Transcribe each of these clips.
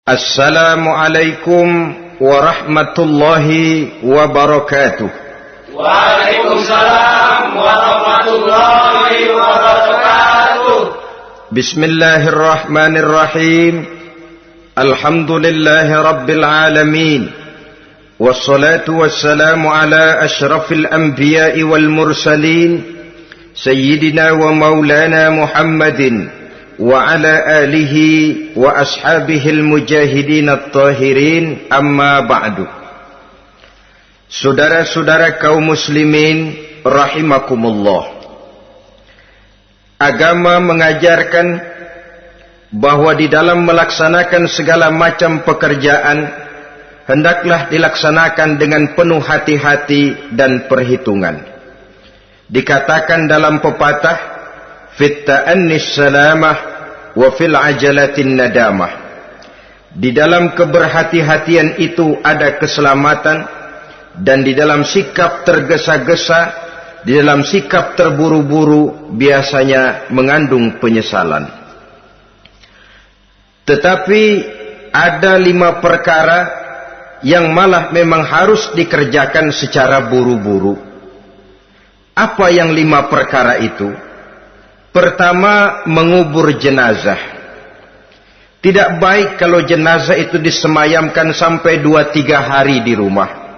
Assalamualaikum warahmatullahi wabarakatuh. Waalaikumsalam warahmatullahi wabarakatuh. Bismillahirrahmanirrahim. Alhamdulillahi rabbil alamin. Wassalatu wassalamu ala ashrafil anbiya'i wal mursalin, Sayyidina wa maulana Muhammadin wa ala alihi wa ashabihil mujahidin at-tahirin, amma ba'du. Saudara-saudara kaum muslimin rahimakumullah, agama mengajarkan bahwa di dalam melaksanakan segala macam pekerjaan hendaklah dilaksanakan dengan penuh hati-hati dan perhitungan. Dikatakan dalam pepatah, fit ta'annis salamah wa fil ajalatin nadamah. Di dalam keberhati-hatian itu ada keselamatan, dan di dalam sikap tergesa-gesa, di dalam sikap terburu-buru biasanya mengandung penyesalan. Tetapi ada 5 perkara yang malah memang harus dikerjakan secara buru-buru. Apa yang 5 perkara itu? Pertama, mengubur jenazah. Tidak baik kalau jenazah itu disemayamkan sampai 2-3 hari di rumah.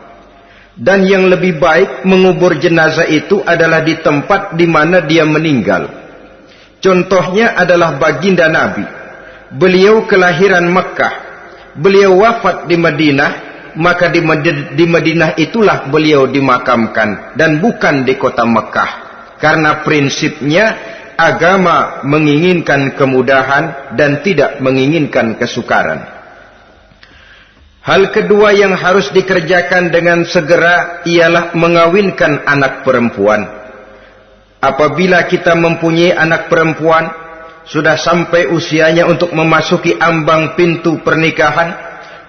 Dan yang lebih baik mengubur jenazah itu adalah di tempat di mana dia meninggal. Contohnya adalah baginda Nabi. Beliau kelahiran Mekah. Beliau wafat di Madinah, maka di Madinah itulah beliau dimakamkan dan bukan di kota Mekah. Karena prinsipnya agama menginginkan kemudahan dan tidak menginginkan kesukaran. Hal kedua yang harus dikerjakan dengan segera ialah mengawinkan anak perempuan. Apabila kita mempunyai anak perempuan, sudah sampai usianya untuk memasuki ambang pintu pernikahan,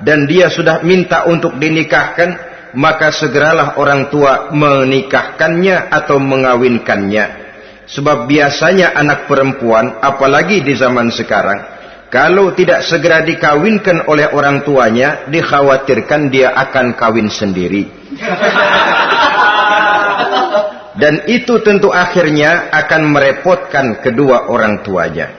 dan dia sudah minta untuk dinikahkan, maka segeralah orang tua menikahkannya atau mengawinkannya. Sebab biasanya anak perempuan, apalagi di zaman sekarang, kalau tidak segera dikawinkan oleh orang tuanya, dikhawatirkan dia akan kawin sendiri. Dan itu tentu akhirnya akan merepotkan kedua orang tuanya.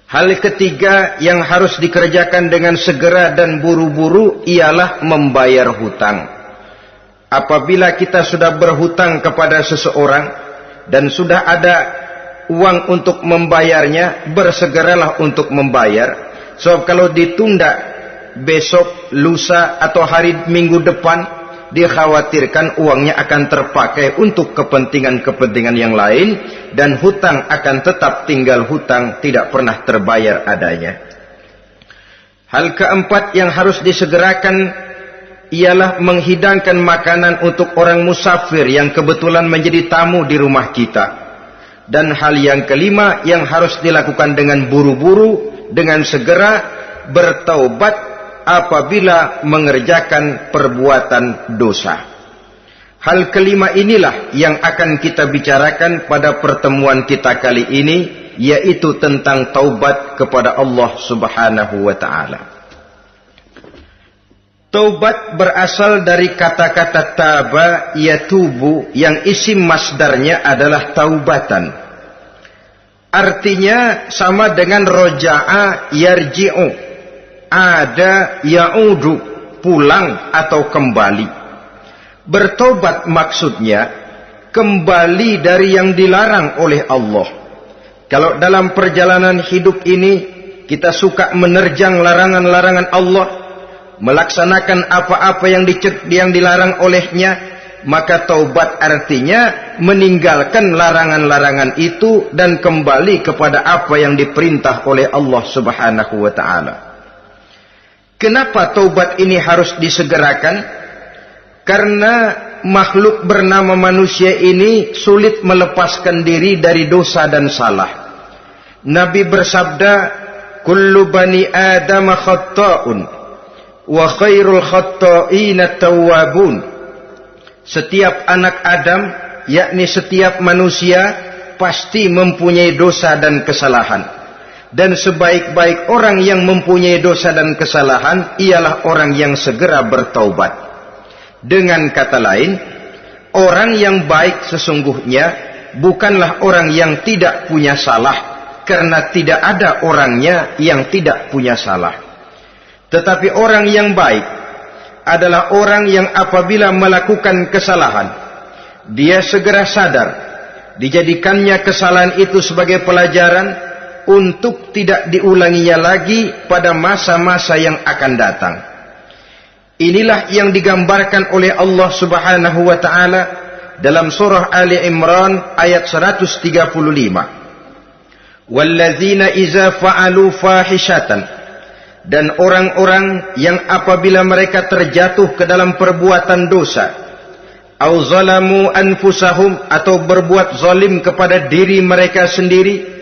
Hal ketiga yang harus dikerjakan dengan segera dan buru-buru ialah membayar hutang. Apabila kita sudah berhutang kepada seseorang dan sudah ada uang untuk membayarnya, bersegeralah untuk membayar. Sebab kalau ditunda besok, lusa, atau hari minggu depan, dikhawatirkan uangnya akan terpakai untuk kepentingan-kepentingan yang lain, dan hutang akan tetap tinggal hutang, tidak pernah terbayar adanya. Hal keempat yang harus disegerakan ialah menghidangkan makanan untuk orang musafir yang kebetulan menjadi tamu di rumah kita. Dan hal yang kelima yang harus dilakukan dengan buru-buru, dengan segera, bertaubat apabila mengerjakan perbuatan dosa. Hal kelima inilah yang akan kita bicarakan pada pertemuan kita kali ini, yaitu tentang taubat kepada Allah Subhanahu wa ta'ala. Taubat berasal dari kata-kata taba yatubu, yang isim masdarnya adalah taubatan. Artinya sama dengan roja'a yarji'u, ada ya'udu, pulang atau kembali. Bertobat maksudnya kembali dari yang dilarang oleh Allah. Kalau dalam perjalanan hidup ini kita suka menerjang larangan-larangan Allah, melaksanakan apa-apa yang dilarang olehnya, maka taubat artinya meninggalkan larangan-larangan itu dan kembali kepada apa yang diperintah oleh Allah Subhanahu wa ta'ala. Kenapa taubat ini harus disegerakan? Karena makhluk bernama manusia ini sulit melepaskan diri dari dosa dan salah. Nabi bersabda, kullu bani Adam khatta'un wa khairul khatta'ina tawwabun. Setiap anak Adam, yakni setiap manusia, pasti mempunyai dosa dan kesalahan. Dan sebaik-baik orang yang mempunyai dosa dan kesalahan ialah orang yang segera bertaubat. Dengan kata lain, orang yang baik sesungguhnya bukanlah orang yang tidak punya salah, karena tidak ada orangnya yang tidak punya salah. Tetapi orang yang baik adalah orang yang apabila melakukan kesalahan, dia segera sadar, dijadikannya kesalahan itu sebagai pelajaran untuk tidak diulanginya lagi pada masa-masa yang akan datang. Inilah yang digambarkan oleh Allah Subhanahu wa taala dalam surah Ali Imran ayat 135. Walladzina iza fa'alu fahishatan, dan orang-orang yang apabila mereka terjatuh ke dalam perbuatan dosa, au zalamu anfusahum, atau berbuat zalim kepada diri mereka sendiri,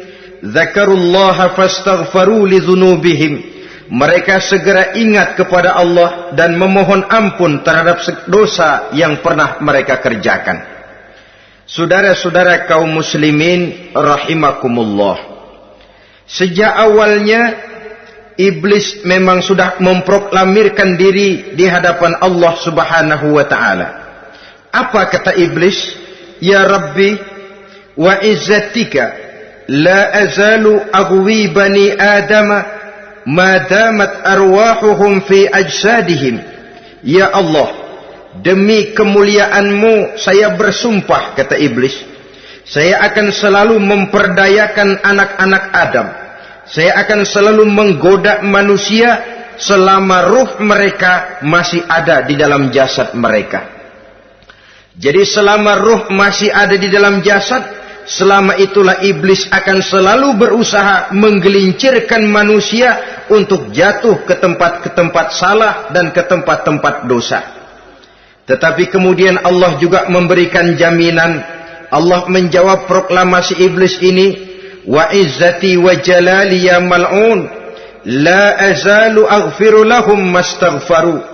dzakarullaha fastaghfaru lidzunubihim, mereka segera ingat kepada Allah dan memohon ampun terhadap dosa yang pernah mereka kerjakan. Saudara-saudara kaum muslimin rahimakumullah, sejak awalnya iblis memang sudah memproklamirkan diri di hadapan Allah Subhanahu wa taala. Apa kata iblis? Ya Rabbi wa izzatika la azalu aghwi bani Adam ma damat arwahuhum fi ajsadihim. Ya Allah, demi kemuliaan-Mu saya bersumpah, kata iblis, saya akan selalu memperdayakan anak-anak Adam. Saya akan selalu menggoda manusia selama ruh mereka masih ada di dalam jasad mereka. Jadi selama ruh masih ada di dalam jasad, selama itulah iblis akan selalu berusaha menggelincirkan manusia untuk jatuh ke tempat-tempat salah dan ke tempat-tempat dosa. Tetapi kemudian Allah juga memberikan jaminan. Allah menjawab proklamasi iblis ini, wa izzati wa jalali ya mal'un la azalu aghfiru lahum mastaghfaru.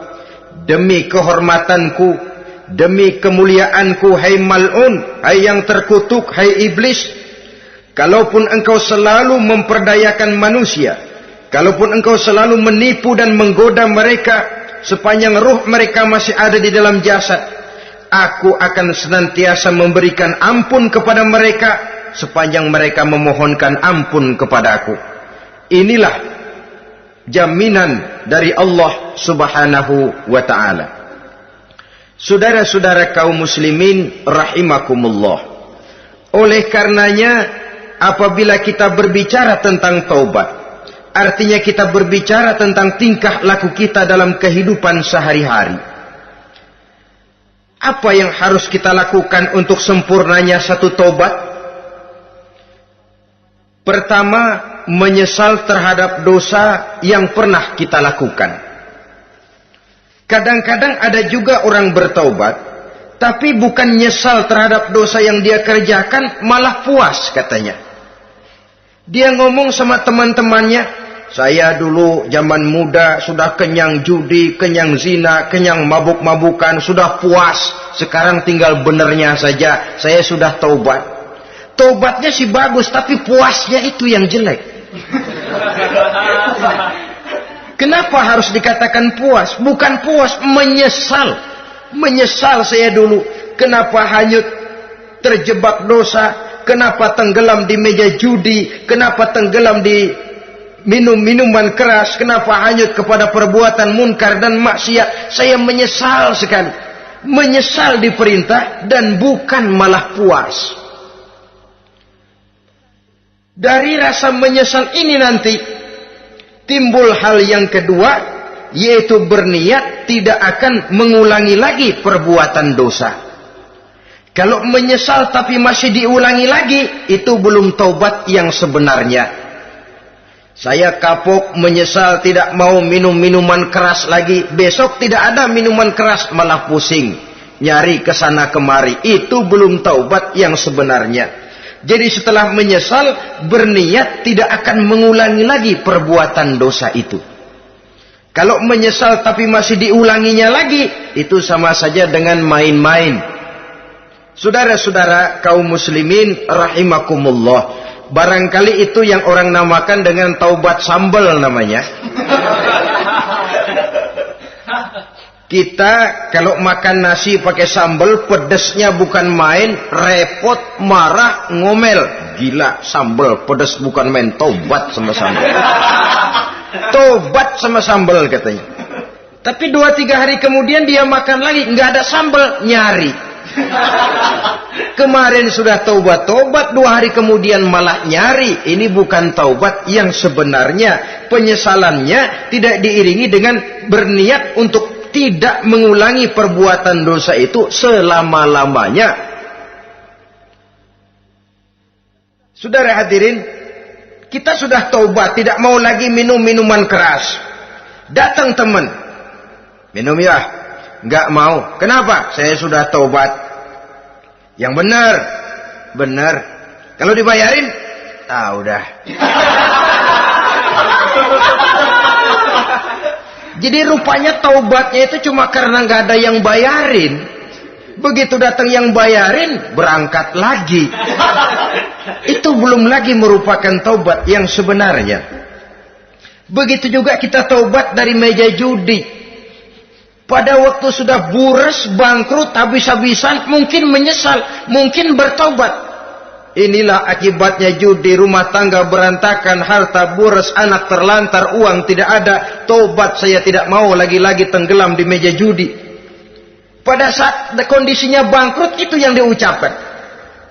Demi kehormatanku, demi kemuliaanku, hai mal'un, hai yang terkutuk, hai iblis, kalaupun engkau selalu memperdayakan manusia, kalaupun engkau selalu menipu dan menggoda mereka sepanjang ruh mereka masih ada di dalam jasad, aku akan senantiasa memberikan ampun kepada mereka sepanjang mereka memohonkan ampun kepadaku. Inilah jaminan dari Allah Subhanahu wa ta'ala. Saudara-saudara kaum muslimin rahimakumullah, oleh karenanya apabila kita berbicara tentang taubat, artinya kita berbicara tentang tingkah laku kita dalam kehidupan sehari-hari. Apa yang harus kita lakukan untuk sempurnanya satu taubat? Pertama, menyesal terhadap dosa yang pernah kita lakukan. Kadang-kadang ada juga orang bertaubat, tapi bukan nyesal terhadap dosa yang dia kerjakan, malah puas katanya. Dia ngomong sama teman-temannya, saya dulu zaman muda sudah kenyang judi, kenyang zina, kenyang mabuk-mabukan, sudah puas. Sekarang tinggal benernya saja, saya sudah taubat. Taubatnya sih bagus, tapi puasnya itu yang jelek. Kenapa harus dikatakan puas? Bukan puas, menyesal. Menyesal saya dulu. Kenapa hanyut terjebak dosa? Kenapa tenggelam di meja judi? Kenapa tenggelam di minum-minuman keras? Kenapa hanyut kepada perbuatan munkar dan maksiat? Saya menyesal sekali. Menyesal diperintah dan bukan malah puas. Dari rasa menyesal ini nanti timbul hal yang kedua, yaitu berniat tidak akan mengulangi lagi perbuatan dosa. Kalau menyesal tapi masih diulangi lagi, itu belum taubat yang sebenarnya. Saya kapok, menyesal, tidak mau minum minuman keras lagi. Besok tidak ada minuman keras, malah pusing, nyari kesana kemari. Itu belum taubat yang sebenarnya. Jadi setelah menyesal, berniat tidak akan mengulangi lagi perbuatan dosa itu. Kalau menyesal tapi masih diulanginya lagi, itu sama saja dengan main-main. Saudara-saudara kaum muslimin rahimakumullah, Barangkali itu yang orang namakan dengan taubat sambal namanya. Kita kalau makan nasi pakai sambal, pedesnya bukan main, repot, marah, ngomel. Gila, sambal pedes bukan main, taubat sama sambal. Tobat sama sambal katanya. Tapi 2-3 hari kemudian dia makan lagi, nggak ada sambal, nyari. Kemarin sudah taubat, 2 hari kemudian malah nyari. Ini bukan taubat yang sebenarnya. Penyesalannya tidak diiringi dengan berniat untuk tidak mengulangi perbuatan dosa itu selama-lamanya. Saudara hadirin, kita sudah taubat, tidak mau lagi minum minuman keras. Datang teman, minum ya, nggak mau. Kenapa? Saya sudah taubat. Yang benar, benar. Kalau dibayarin, udah. Jadi rupanya taubatnya itu cuma karena nggak ada yang bayarin. Begitu datang yang bayarin, berangkat lagi. Itu belum lagi merupakan taubat yang sebenarnya. Begitu juga kita taubat dari meja judi. Pada waktu sudah bures, bangkrut, habis-habisan, mungkin menyesal, mungkin bertaubat. Inilah akibatnya judi, rumah tangga berantakan, harta bures, anak terlantar, uang tidak ada. Taubat, saya tidak mau lagi-lagi tenggelam di meja judi. Pada saat kondisinya bangkrut, itu yang diucapkan.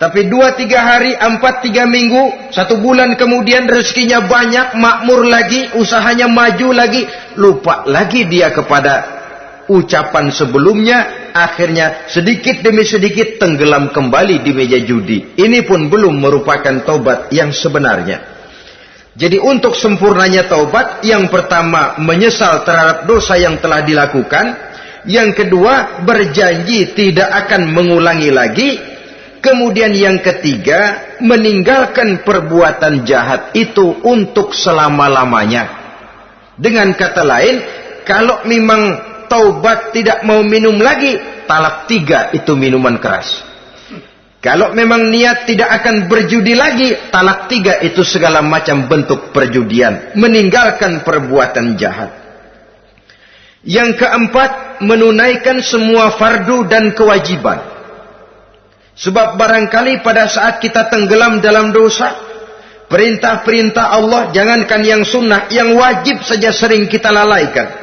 Tapi 2-3 hari, 4-3 minggu, 1 bulan kemudian rezekinya banyak, makmur lagi, usahanya maju lagi, lupa lagi dia kepada ucapan sebelumnya, akhirnya sedikit demi sedikit tenggelam kembali di meja judi. Ini pun belum merupakan taubat yang sebenarnya. Jadi untuk sempurnanya taubat, yang pertama menyesal terhadap dosa yang telah dilakukan, yang kedua berjanji tidak akan mengulangi lagi, kemudian yang ketiga meninggalkan perbuatan jahat itu untuk selama-lamanya. Dengan kata lain, kalau memang taubat tidak mau minum lagi, talak 3 itu minuman keras. Kalau memang niat tidak akan berjudi lagi, talak 3 itu segala macam bentuk perjudian, meninggalkan perbuatan jahat. Yang keempat, menunaikan semua fardu dan kewajiban. Sebab barangkali pada saat kita tenggelam dalam dosa, perintah-perintah Allah, jangankan yang sunnah, yang wajib saja sering kita lalaikan.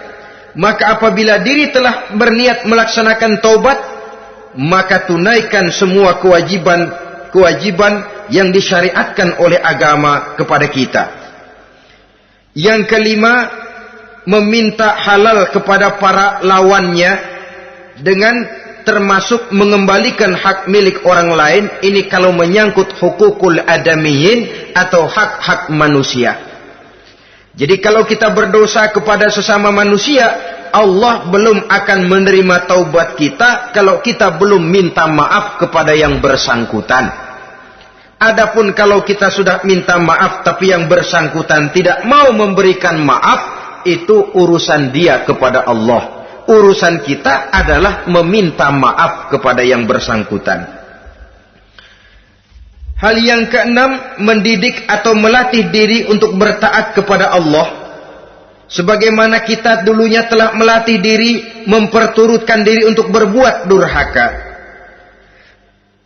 Maka apabila diri telah berniat melaksanakan taubat, maka tunaikan semua kewajiban yang disyariatkan oleh agama kepada kita. Yang kelima, meminta halal kepada para lawannya dengan termasuk mengembalikan hak milik orang lain. Ini kalau menyangkut hukukul adamiyin atau hak-hak manusia. Jadi kalau kita berdosa kepada sesama manusia, Allah belum akan menerima taubat kita kalau kita belum minta maaf kepada yang bersangkutan. Adapun kalau kita sudah minta maaf tapi yang bersangkutan tidak mau memberikan maaf, itu urusan dia kepada Allah. Urusan kita adalah meminta maaf kepada yang bersangkutan. Hal yang keenam, mendidik atau melatih diri untuk bertaat kepada Allah. Sebagaimana kita dulunya telah melatih diri, memperturutkan diri untuk berbuat durhaka.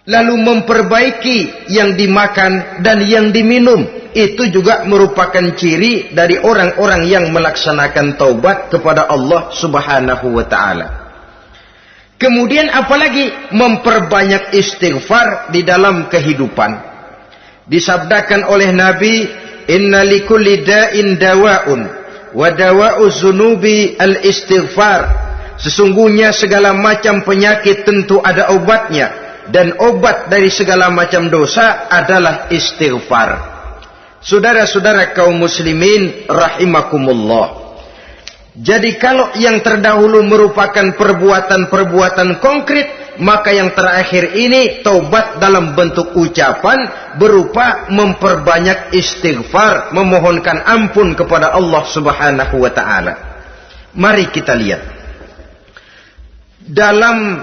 Lalu memperbaiki yang dimakan dan yang diminum. Itu juga merupakan ciri dari orang-orang yang melaksanakan taubat kepada Allah Subhanahu wa ta'ala. Kemudian apalagi memperbanyak istighfar di dalam kehidupan. Disabdakan oleh Nabi, inna likulli da'in dawa'un wa dawa'u zunubi al-istighfar. Sesungguhnya segala macam penyakit tentu ada obatnya, dan obat dari segala macam dosa adalah istighfar. Saudara-saudara kaum muslimin rahimakumullah. Jadi kalau yang terdahulu merupakan perbuatan-perbuatan konkret, maka yang terakhir ini taubat dalam bentuk ucapan berupa memperbanyak istighfar, memohonkan ampun kepada Allah Subhanahu wa ta'ala. Mari kita lihat dalam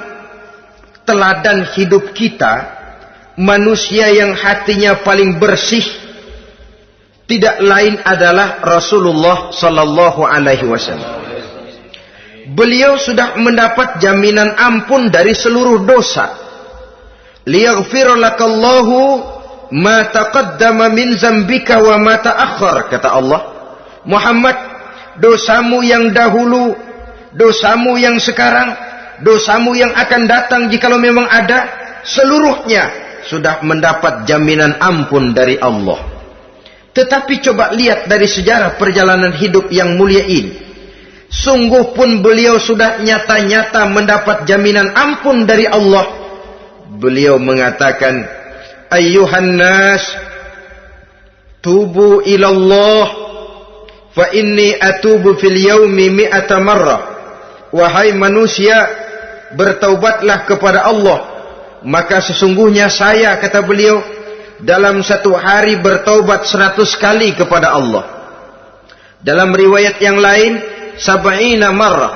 teladan hidup kita, manusia yang hatinya paling bersih, tidak lain adalah Rasulullah sallallahu alaihi wasallam. Beliau sudah mendapat jaminan ampun dari seluruh dosa. Liyaghfir lakallahu ma taqaddama min zambika wa ma ta'akhkhar, kata Allah. Muhammad, dosamu yang dahulu, dosamu yang sekarang, dosamu yang akan datang jikalau memang ada, seluruhnya sudah mendapat jaminan ampun dari Allah. Tetapi coba lihat dari sejarah perjalanan hidup yang mulia ini. Sungguh pun beliau sudah nyata-nyata mendapat jaminan ampun dari Allah. Beliau mengatakan, ayyuhan nas, tubu ilallah, fa inni atubu fil yaumi mi'ata marrah. Wahai manusia, bertaubatlah kepada Allah. Maka sesungguhnya saya, kata beliau, dalam satu hari bertaubat 100 kali kepada Allah. Dalam riwayat yang lain, sab'ina marrah,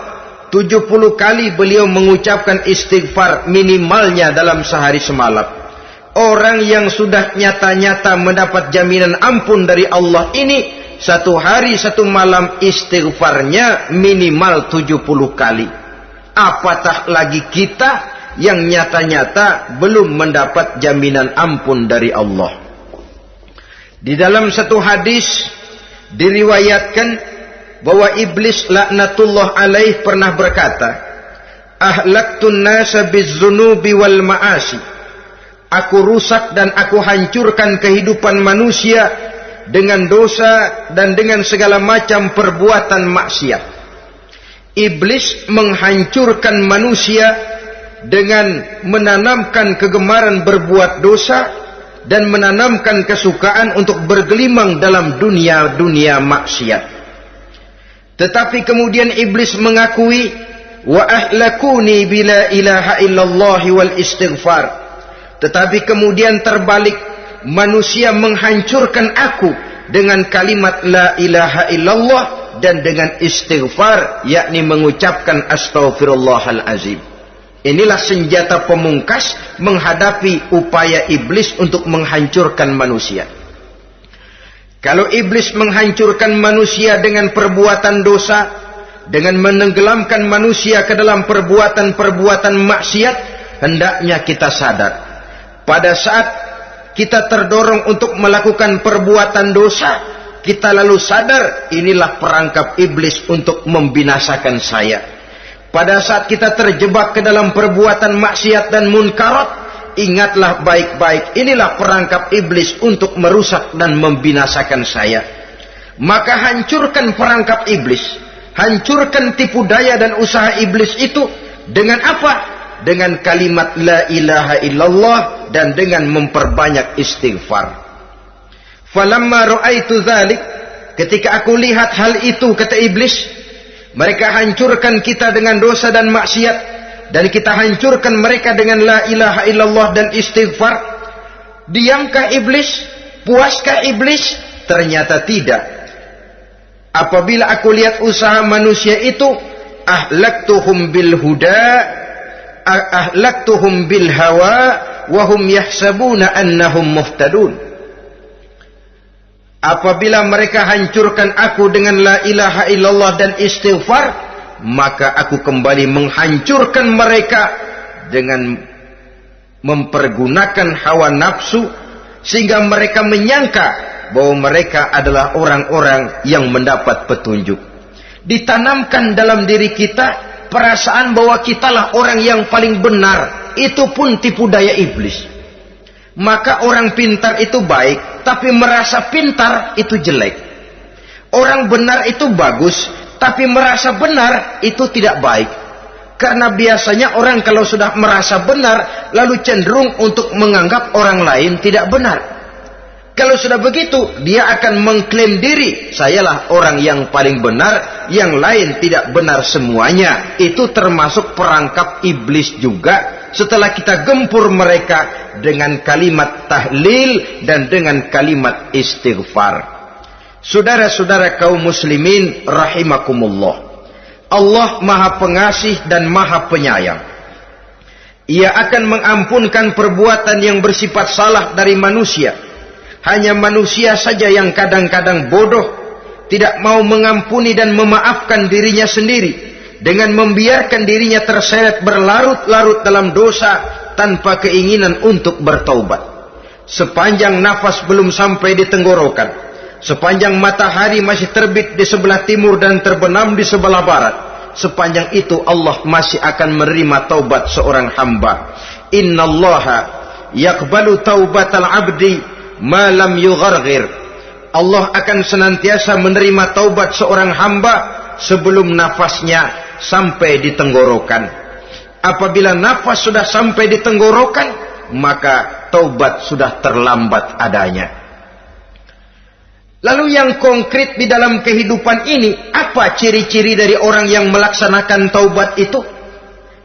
70 kali beliau mengucapkan istighfar minimalnya dalam sehari semalam. Orang yang sudah nyata-nyata mendapat jaminan ampun dari Allah ini, satu hari satu malam istighfarnya minimal 70 kali. Apatah lagi kita yang nyata-nyata belum mendapat jaminan ampun dari Allah. Di dalam satu hadis diriwayatkan bahwa iblis laknatullah alaih pernah berkata, ahlaktun nasa bizzunubi wal ma'asi. Aku rusak dan aku hancurkan kehidupan manusia dengan dosa dan dengan segala macam perbuatan maksiat. Iblis menghancurkan manusia dengan menanamkan kegemaran berbuat dosa dan menanamkan kesukaan untuk bergelimang dalam dunia maksiat. Tetapi kemudian iblis mengakui, wa ahlakuni bila ilaha illallah wal istighfar. Tetapi kemudian terbalik, manusia menghancurkan aku dengan kalimat la ilaha illallah dan dengan istighfar, yakni mengucapkan astaghfirullahal azim. Inilah senjata pemungkas menghadapi upaya iblis untuk menghancurkan manusia. Kalau iblis menghancurkan manusia dengan perbuatan dosa, dengan menenggelamkan manusia ke dalam perbuatan-perbuatan maksiat, hendaknya kita sadar. Pada saat kita terdorong untuk melakukan perbuatan dosa, kita lalu sadar inilah perangkap iblis untuk membinasakan saya. Pada saat kita terjebak ke dalam perbuatan maksiat dan munkarat, ingatlah baik-baik, inilah perangkap iblis untuk merusak dan membinasakan saya. Maka hancurkan perangkap iblis, hancurkan tipu daya dan usaha iblis itu dengan apa? Dengan kalimat la ilaha illallah dan dengan memperbanyak istighfar. Falamma ra'aitu dzalik, ketika aku lihat hal itu, kata iblis, mereka hancurkan kita dengan dosa dan maksiat, dan kita hancurkan mereka dengan la ilaha illallah dan istighfar. Diamkah iblis? Puaskah iblis? Ternyata tidak. Apabila aku lihat usaha manusia itu, ahlaktuhum bil huda, ahlaktuhum bil hawa, wahum yahsabuna annahum muhtadun. Apabila mereka hancurkan aku dengan la ilaha illallah dan istighfar, maka aku kembali menghancurkan mereka dengan mempergunakan hawa nafsu, sehingga mereka menyangka bahwa mereka adalah orang-orang yang mendapat petunjuk. Ditanamkan dalam diri kita perasaan bahwa kitalah orang yang paling benar, itu pun tipu daya iblis. Maka orang pintar itu baik, tapi merasa pintar itu jelek. Orang benar itu bagus, tapi merasa benar itu tidak baik. Karena biasanya orang kalau sudah merasa benar, lalu cenderung untuk menganggap orang lain tidak benar. Kalau sudah begitu, dia akan mengklaim diri, sayalah orang yang paling benar, yang lain tidak benar semuanya. Itu termasuk perangkap iblis juga, setelah kita gempur mereka dengan kalimat tahlil dan dengan kalimat istighfar. Saudara-saudara kaum muslimin rahimakumullah, Allah Maha Pengasih dan Maha Penyayang. Ia akan mengampunkan perbuatan yang bersifat salah dari manusia, Hanya manusia saja yang kadang-kadang bodoh, tidak mau mengampuni dan memaafkan dirinya sendiri, dengan membiarkan dirinya terseret berlarut-larut dalam dosa tanpa keinginan untuk bertaubat. Sepanjang nafas belum sampai di tenggorokan, sepanjang matahari masih terbit di sebelah timur dan terbenam di sebelah barat, sepanjang itu Allah masih akan menerima taubat seorang hamba. Innallaha yaqbalu taubatal abdi ma lam yugharghir. Allah akan senantiasa menerima taubat seorang hamba sebelum nafasnya sampai di tenggorokan. Apabila nafas sudah sampai di tenggorokan, maka taubat sudah terlambat adanya. Lalu yang konkret di dalam kehidupan ini, apa ciri-ciri dari orang yang melaksanakan taubat itu?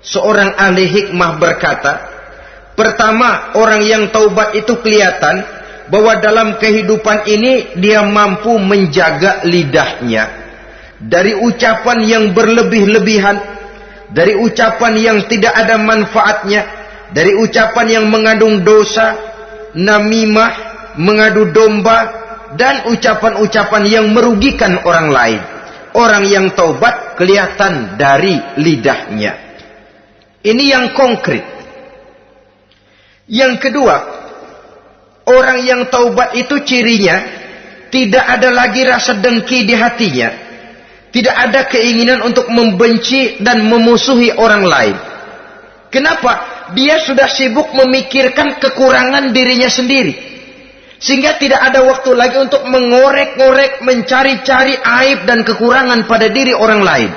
Seorang ahli hikmah berkata, pertama, orang yang taubat itu kelihatan bahwa dalam kehidupan ini dia mampu menjaga lidahnya dari ucapan yang berlebih-lebihan, dari ucapan yang tidak ada manfaatnya, dari ucapan yang mengandung dosa, namimah, mengadu domba, dan ucapan-ucapan yang merugikan orang lain. Orang yang taubat kelihatan dari lidahnya. Ini yang konkret. Yang kedua, orang yang taubat itu cirinya tidak ada lagi rasa dengki di hatinya, tidak ada keinginan untuk membenci dan memusuhi orang lain. Kenapa? Dia sudah sibuk memikirkan kekurangan dirinya sendiri, sehingga tidak ada waktu lagi untuk mengorek-ngorek, mencari-cari aib dan kekurangan pada diri orang lain.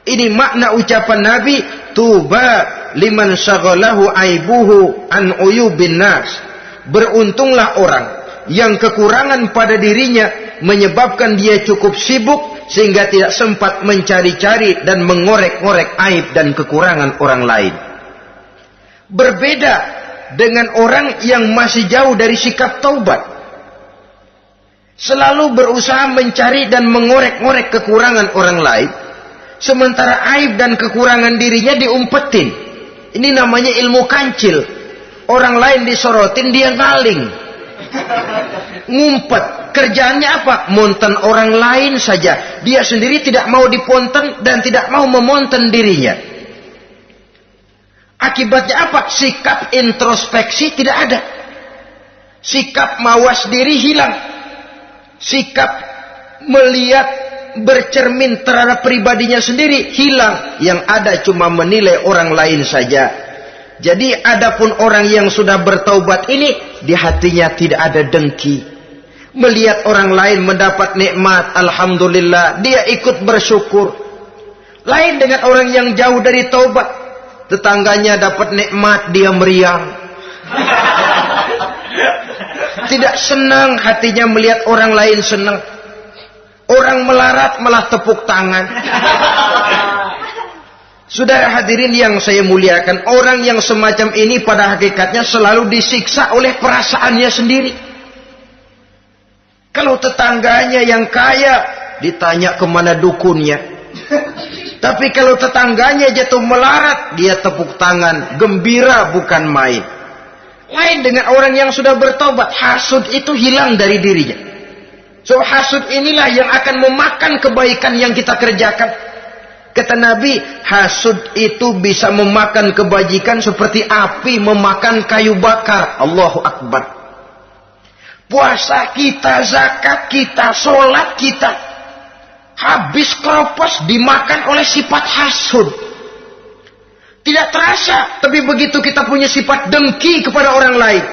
Ini makna ucapan Nabi, tuba liman syaghalahu aibuhu an uyubin nas. Beruntunglah orang yang kekurangan pada dirinya menyebabkan dia cukup sibuk sehingga tidak sempat mencari-cari dan mengorek-ngorek aib dan kekurangan orang lain. Berbeda dengan orang yang masih jauh dari sikap taubat, selalu berusaha mencari dan mengorek-ngorek kekurangan orang lain, sementara aib dan kekurangan dirinya diumpetin. Ini namanya ilmu kancil. Orang lain disorotin, dia ngaling, ngumpet. Kerjaannya apa? Monten orang lain saja. Dia sendiri tidak mau diponten dan tidak mau memonten dirinya. Akibatnya apa? Sikap introspeksi tidak ada. Sikap mawas diri hilang. Sikap melihat, bercermin terhadap pribadinya sendiri hilang. Yang ada cuma menilai orang lain saja. Jadi adapun orang yang sudah bertaubat ini, di hatinya tidak ada dengki. Melihat orang lain mendapat nikmat, alhamdulillah, dia ikut bersyukur. Lain dengan orang yang jauh dari taubat. Tetangganya dapat nikmat, dia meriang. Tidak senang hatinya melihat orang lain senang. Orang melarat malah tepuk tangan. Saudara hadirin yang saya muliakan, orang yang semacam ini pada hakikatnya selalu disiksa oleh perasaannya sendiri. Kalau tetangganya yang kaya, ditanya kemana dukunnya. Tapi kalau tetangganya jatuh melarat, dia tepuk tangan, gembira bukan main. Lain dengan orang yang sudah bertobat, hasud itu hilang dari dirinya. So hasud inilah yang akan memakan kebaikan yang kita kerjakan. Kata Nabi, hasud itu bisa memakan kebajikan seperti api memakan kayu bakar. Allahu Akbar. Puasa kita, zakat kita, sholat kita, habis keropos dimakan oleh sifat hasud. Tidak terasa, tapi begitu kita punya sifat dengki kepada orang lain,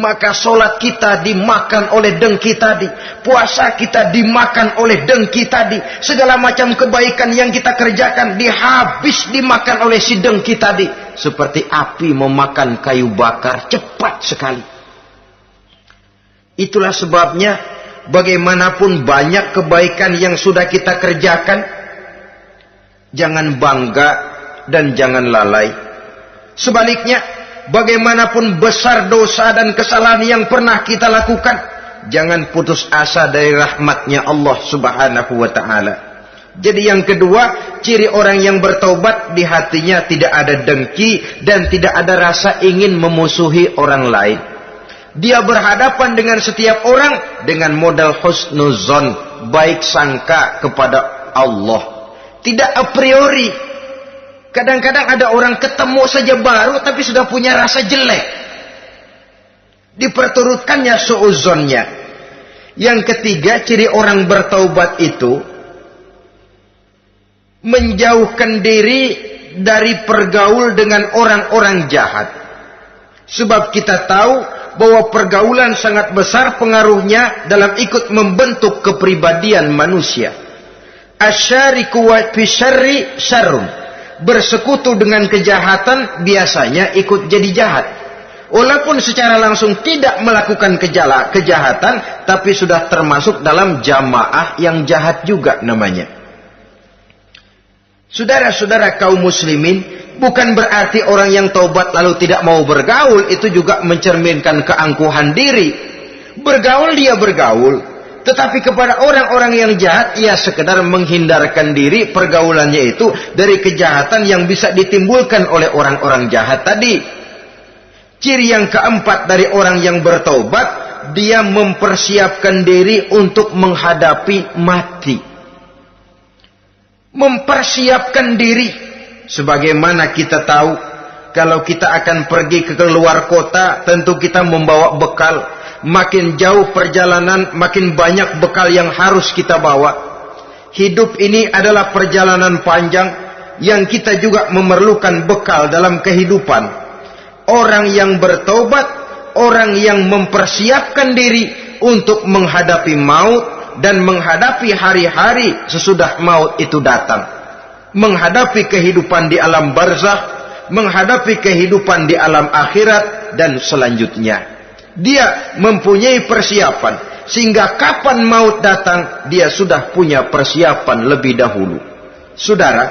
maka sholat kita dimakan oleh dengki tadi, puasa kita dimakan oleh dengki tadi, segala macam kebaikan yang kita kerjakan dimakan oleh si dengki tadi, seperti api memakan kayu bakar, cepat sekali. Itulah sebabnya bagaimanapun banyak kebaikan yang sudah kita kerjakan, jangan bangga dan jangan lalai. Sebaliknya, bagaimanapun besar dosa dan kesalahan yang pernah kita lakukan, jangan putus asa dari rahmatnya Allah Subhanahu wa ta'ala. Jadi yang kedua, ciri orang yang bertaubat, di hatinya tidak ada dengki dan tidak ada rasa ingin memusuhi orang lain. Dia berhadapan dengan setiap orang dengan modal husnuzon, baik sangka kepada Allah. Tidak a priori. Kadang-kadang ada orang ketemu saja baru tapi sudah punya rasa jelek. Diperturutkannya su'uzonnya. Yang ketiga, ciri orang bertaubat itu menjauhkan diri dari pergaul dengan orang-orang jahat. Sebab kita tahu bahwa pergaulan sangat besar pengaruhnya dalam ikut membentuk kepribadian manusia. Asyariku wa fi syarri syarrun. Bersekutu dengan kejahatan biasanya ikut jadi jahat. Walaupun secara langsung tidak melakukan kejahatan, tapi sudah termasuk dalam jamaah yang jahat juga namanya. Saudara-saudara kaum muslimin, bukan berarti orang yang taubat lalu tidak mau bergaul itu juga mencerminkan keangkuhan diri. Bergaul dia bergaul, tetapi kepada orang-orang yang jahat ia sekedar menghindarkan diri pergaulannya itu dari kejahatan yang bisa ditimbulkan oleh orang-orang jahat tadi. Ciri yang keempat dari orang yang bertaubat, dia mempersiapkan diri untuk menghadapi mati. Mempersiapkan diri. Sebagaimana kita tahu, kalau kita akan pergi ke luar kota, tentu kita membawa bekal. Makin jauh perjalanan, makin banyak bekal yang harus kita bawa. Hidup ini adalah perjalanan panjang yang kita juga memerlukan bekal dalam kehidupan. Orang yang bertobat, orang yang mempersiapkan diri untuk menghadapi maut dan menghadapi hari-hari sesudah maut itu datang. Menghadapi kehidupan di alam barzakh, menghadapi kehidupan di alam akhirat dan selanjutnya. Dia mempunyai persiapan sehingga kapan maut datang dia sudah punya persiapan lebih dahulu. Saudara,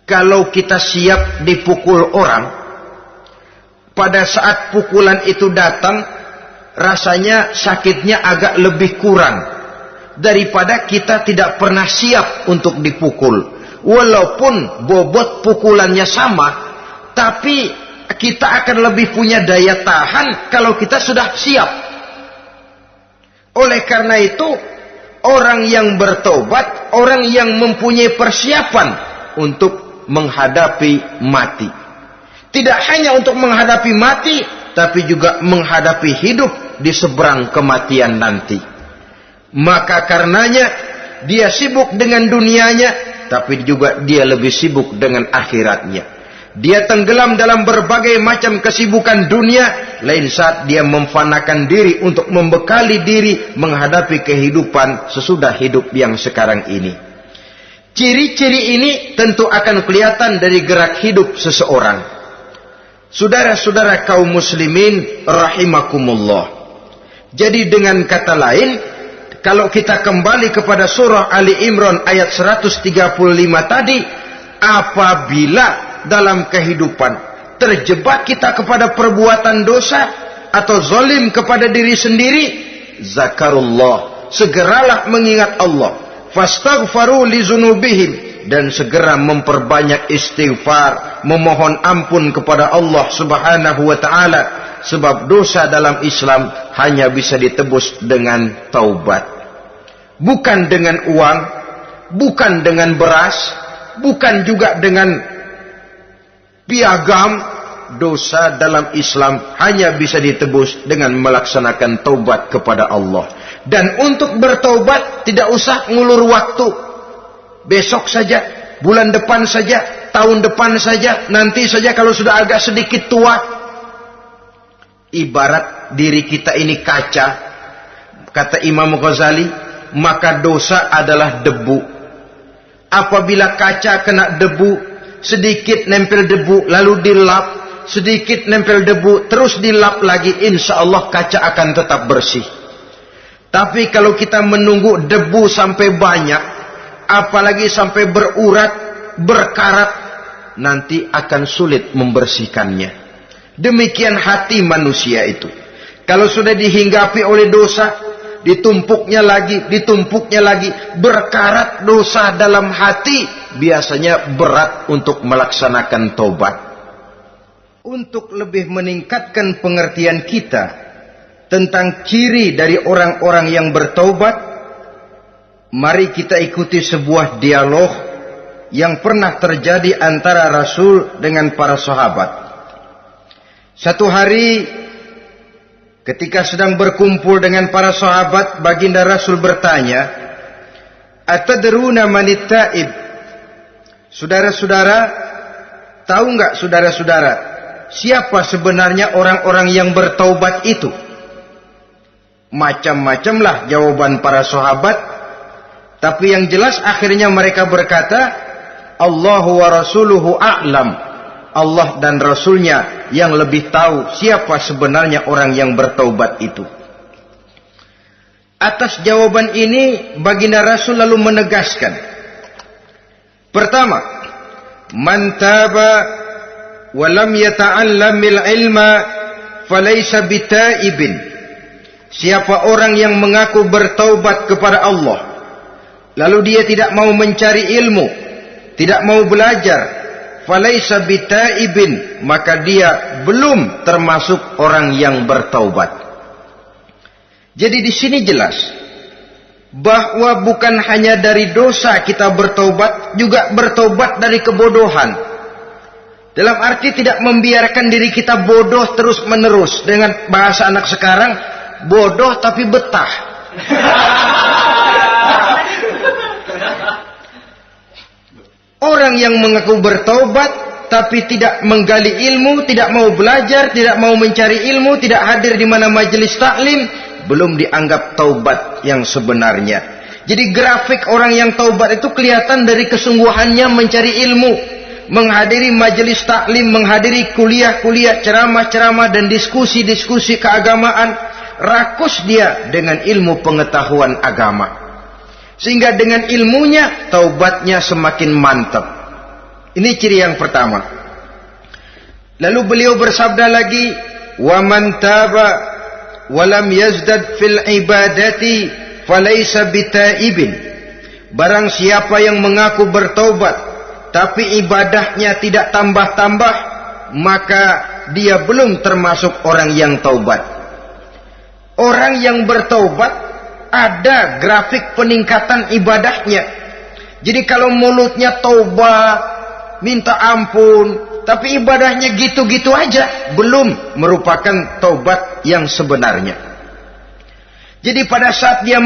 kalau kita siap dipukul orang, pada saat pukulan itu datang, rasanya sakitnya agak lebih kurang daripada kita tidak pernah siap untuk dipukul. Walaupun bobot pukulannya sama, tapi kita akan lebih punya daya tahan kalau kita sudah siap. Oleh karena itu, orang yang bertobat, orang yang mempunyai persiapan untuk menghadapi mati. Tidak hanya untuk menghadapi mati, tapi juga menghadapi hidup di seberang kematian nanti. Maka karenanya dia sibuk dengan dunianya, tapi juga dia lebih sibuk dengan akhiratnya. Dia tenggelam dalam berbagai macam kesibukan dunia, lain saat dia memfanakan diri untuk membekali diri menghadapi kehidupan sesudah hidup yang sekarang ini. Ciri-ciri ini tentu akan kelihatan dari gerak hidup seseorang. Saudara-saudara kaum muslimin rahimakumullah. Jadi dengan kata lain, kalau kita kembali kepada surah Ali Imran ayat 135 tadi, apabila dalam kehidupan terjebak kita kepada perbuatan dosa atau zalim kepada diri sendiri, zakarullah, segeralah mengingat Allah, fastaghfaru li dzunubihim, dan segera memperbanyak istighfar, memohon ampun kepada Allah Subhanahu wa taala, sebab dosa dalam Islam hanya bisa ditebus dengan taubat. Bukan dengan uang, bukan dengan beras, bukan juga dengan piagam. Dosa dalam Islam hanya bisa ditebus dengan melaksanakan taubat kepada Allah. Dan untuk bertaubat tidak usah ngulur waktu. Besok saja, bulan depan saja, tahun depan saja, nanti saja kalau sudah agak sedikit tua. Ibarat diri kita ini kaca, kata Imam Ghazali, maka dosa adalah debu. Apabila kaca kena debu, sedikit nempel debu, lalu dilap, sedikit nempel debu, terus dilap lagi, insya Allah kaca akan tetap bersih. Tapi kalau kita menunggu debu sampai banyak, apalagi sampai berurat, berkarat, nanti akan sulit membersihkannya. Demikian hati manusia itu. Kalau sudah dihinggapi oleh dosa, ditumpuknya lagi, berkarat dosa dalam hati, biasanya berat untuk melaksanakan taubat. untuk lebih meningkatkan pengertian kita tentang ciri dari orang-orang yang bertaubat, mari kita ikuti sebuah dialog yang pernah terjadi antara Rasul dengan para sahabat. Satu hari ketika sedang berkumpul dengan para sahabat, baginda Rasul bertanya, "Atadruna manit taib?" Saudara-saudara, tahu enggak saudara-saudara, siapa sebenarnya orang-orang yang bertaubat itu? Macam-macamlah jawaban para sahabat, tapi yang jelas akhirnya mereka berkata, Allahu wa rasuluhu a'lam. Allah dan Rasulnya yang lebih tahu siapa sebenarnya orang yang bertaubat itu. Atas jawaban ini, baginda Rasul lalu menegaskan, pertama, man taba wa lam yata'allamil ilma falaysa bitaibin. Siapa orang yang mengaku bertaubat kepada Allah, lalu dia tidak mau mencari ilmu, tidak mau belajar, falaysa bitaibin, maka dia belum termasuk orang yang bertaubat. Jadi di sini jelas bahwa bukan hanya dari dosa kita bertaubat, juga bertaubat dari kebodohan. Dalam arti tidak membiarkan diri kita bodoh terus menerus. Dengan bahasa anak sekarang, bodoh tapi betah. Orang yang mengaku bertaubat tapi tidak menggali ilmu, tidak mau belajar, tidak mau mencari ilmu, tidak hadir di mana majelis taklim, belum dianggap taubat yang sebenarnya. Jadi grafik orang yang taubat itu kelihatan dari kesungguhannya mencari ilmu, menghadiri majelis taklim, menghadiri kuliah-kuliah, ceramah-ceramah dan diskusi-diskusi keagamaan. Rakus dia dengan ilmu pengetahuan agama, sehingga dengan ilmunya taubatnya semakin mantap. Ini ciri yang pertama. Lalu beliau bersabda lagi, wa man taba walam yazdad fil ibadati falaysa bitaibin. Barang siapa yang mengaku bertaubat tapi ibadahnya tidak tambah-tambah, maka dia belum termasuk orang yang taubat. Orang yang bertaubat ada grafik peningkatan ibadahnya. Jadi kalau mulutnya taubat, minta ampun, tapi ibadahnya gitu-gitu aja, belum merupakan taubat yang sebenarnya. Jadi pada saat dia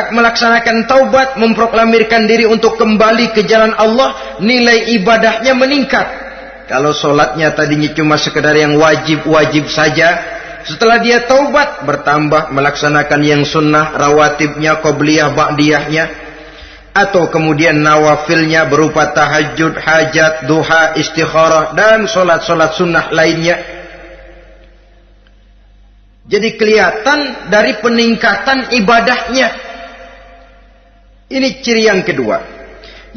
melaksanakan taubat, memproklamirkan diri untuk kembali ke jalan Allah, nilai ibadahnya meningkat. Kalau sholatnya tadinya cuma sekedar yang wajib-wajib saja, setelah dia taubat bertambah melaksanakan yang sunnah, rawatibnya, qobliyah, ba'diyahnya, atau kemudian nawafilnya berupa tahajud, hajat, duha, istikharah, dan sholat-sholat sunnah lainnya. Jadi kelihatan dari peningkatan ibadahnya. Ini ciri yang kedua.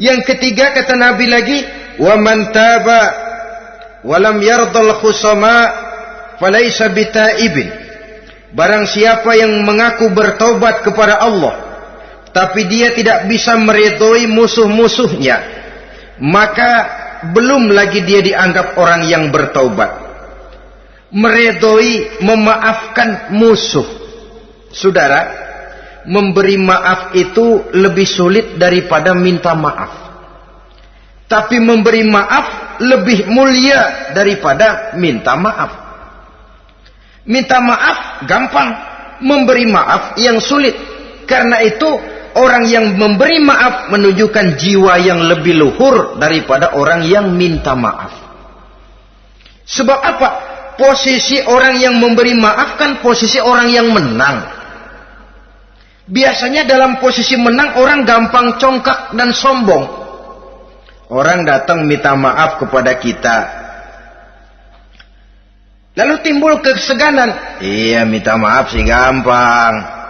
Yang ketiga kata Nabi lagi, wa man taba wa lam yardal khusama falaysa bitaibin. Barang siapa yang mengaku bertaubat kepada Allah tapi dia tidak bisa meridhoi musuh-musuhnya, maka belum lagi dia dianggap orang yang bertaubat. Meridhoi, memaafkan musuh. Saudara, memberi maaf itu lebih sulit daripada minta maaf. Tapi memberi maaf lebih mulia daripada minta maaf. Minta maaf gampang, memberi maaf yang sulit. Karena itu orang yang memberi maaf menunjukkan jiwa yang lebih luhur daripada orang yang minta maaf. Sebab apa? Posisi orang yang memberi maaf kan posisi orang yang menang. Biasanya dalam posisi menang orang gampang congkak dan sombong. Orang datang minta maaf kepada kita, lalu timbul keseganan. Iya, minta maaf sih gampang.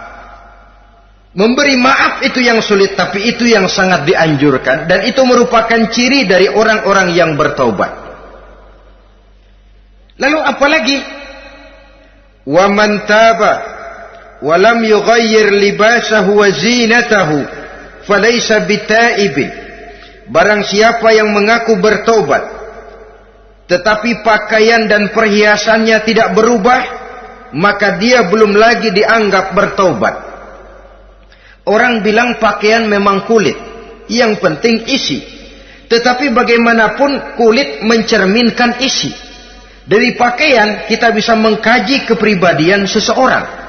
Memberi maaf itu yang sulit, tapi itu yang sangat dianjurkan. Dan itu merupakan ciri dari orang-orang yang bertaubat. Lalu apa lagi? Wa man taba wa lam yughayyir libasahu wa zinatahu falaysa bitaibin. Barang siapa yang mengaku bertaubat tetapi pakaian dan perhiasannya tidak berubah, maka dia belum lagi dianggap bertaubat. Orang bilang pakaian memang kulit, yang penting isi. Tetapi bagaimanapun kulit mencerminkan isi. Dari pakaian kita bisa mengkaji kepribadian seseorang.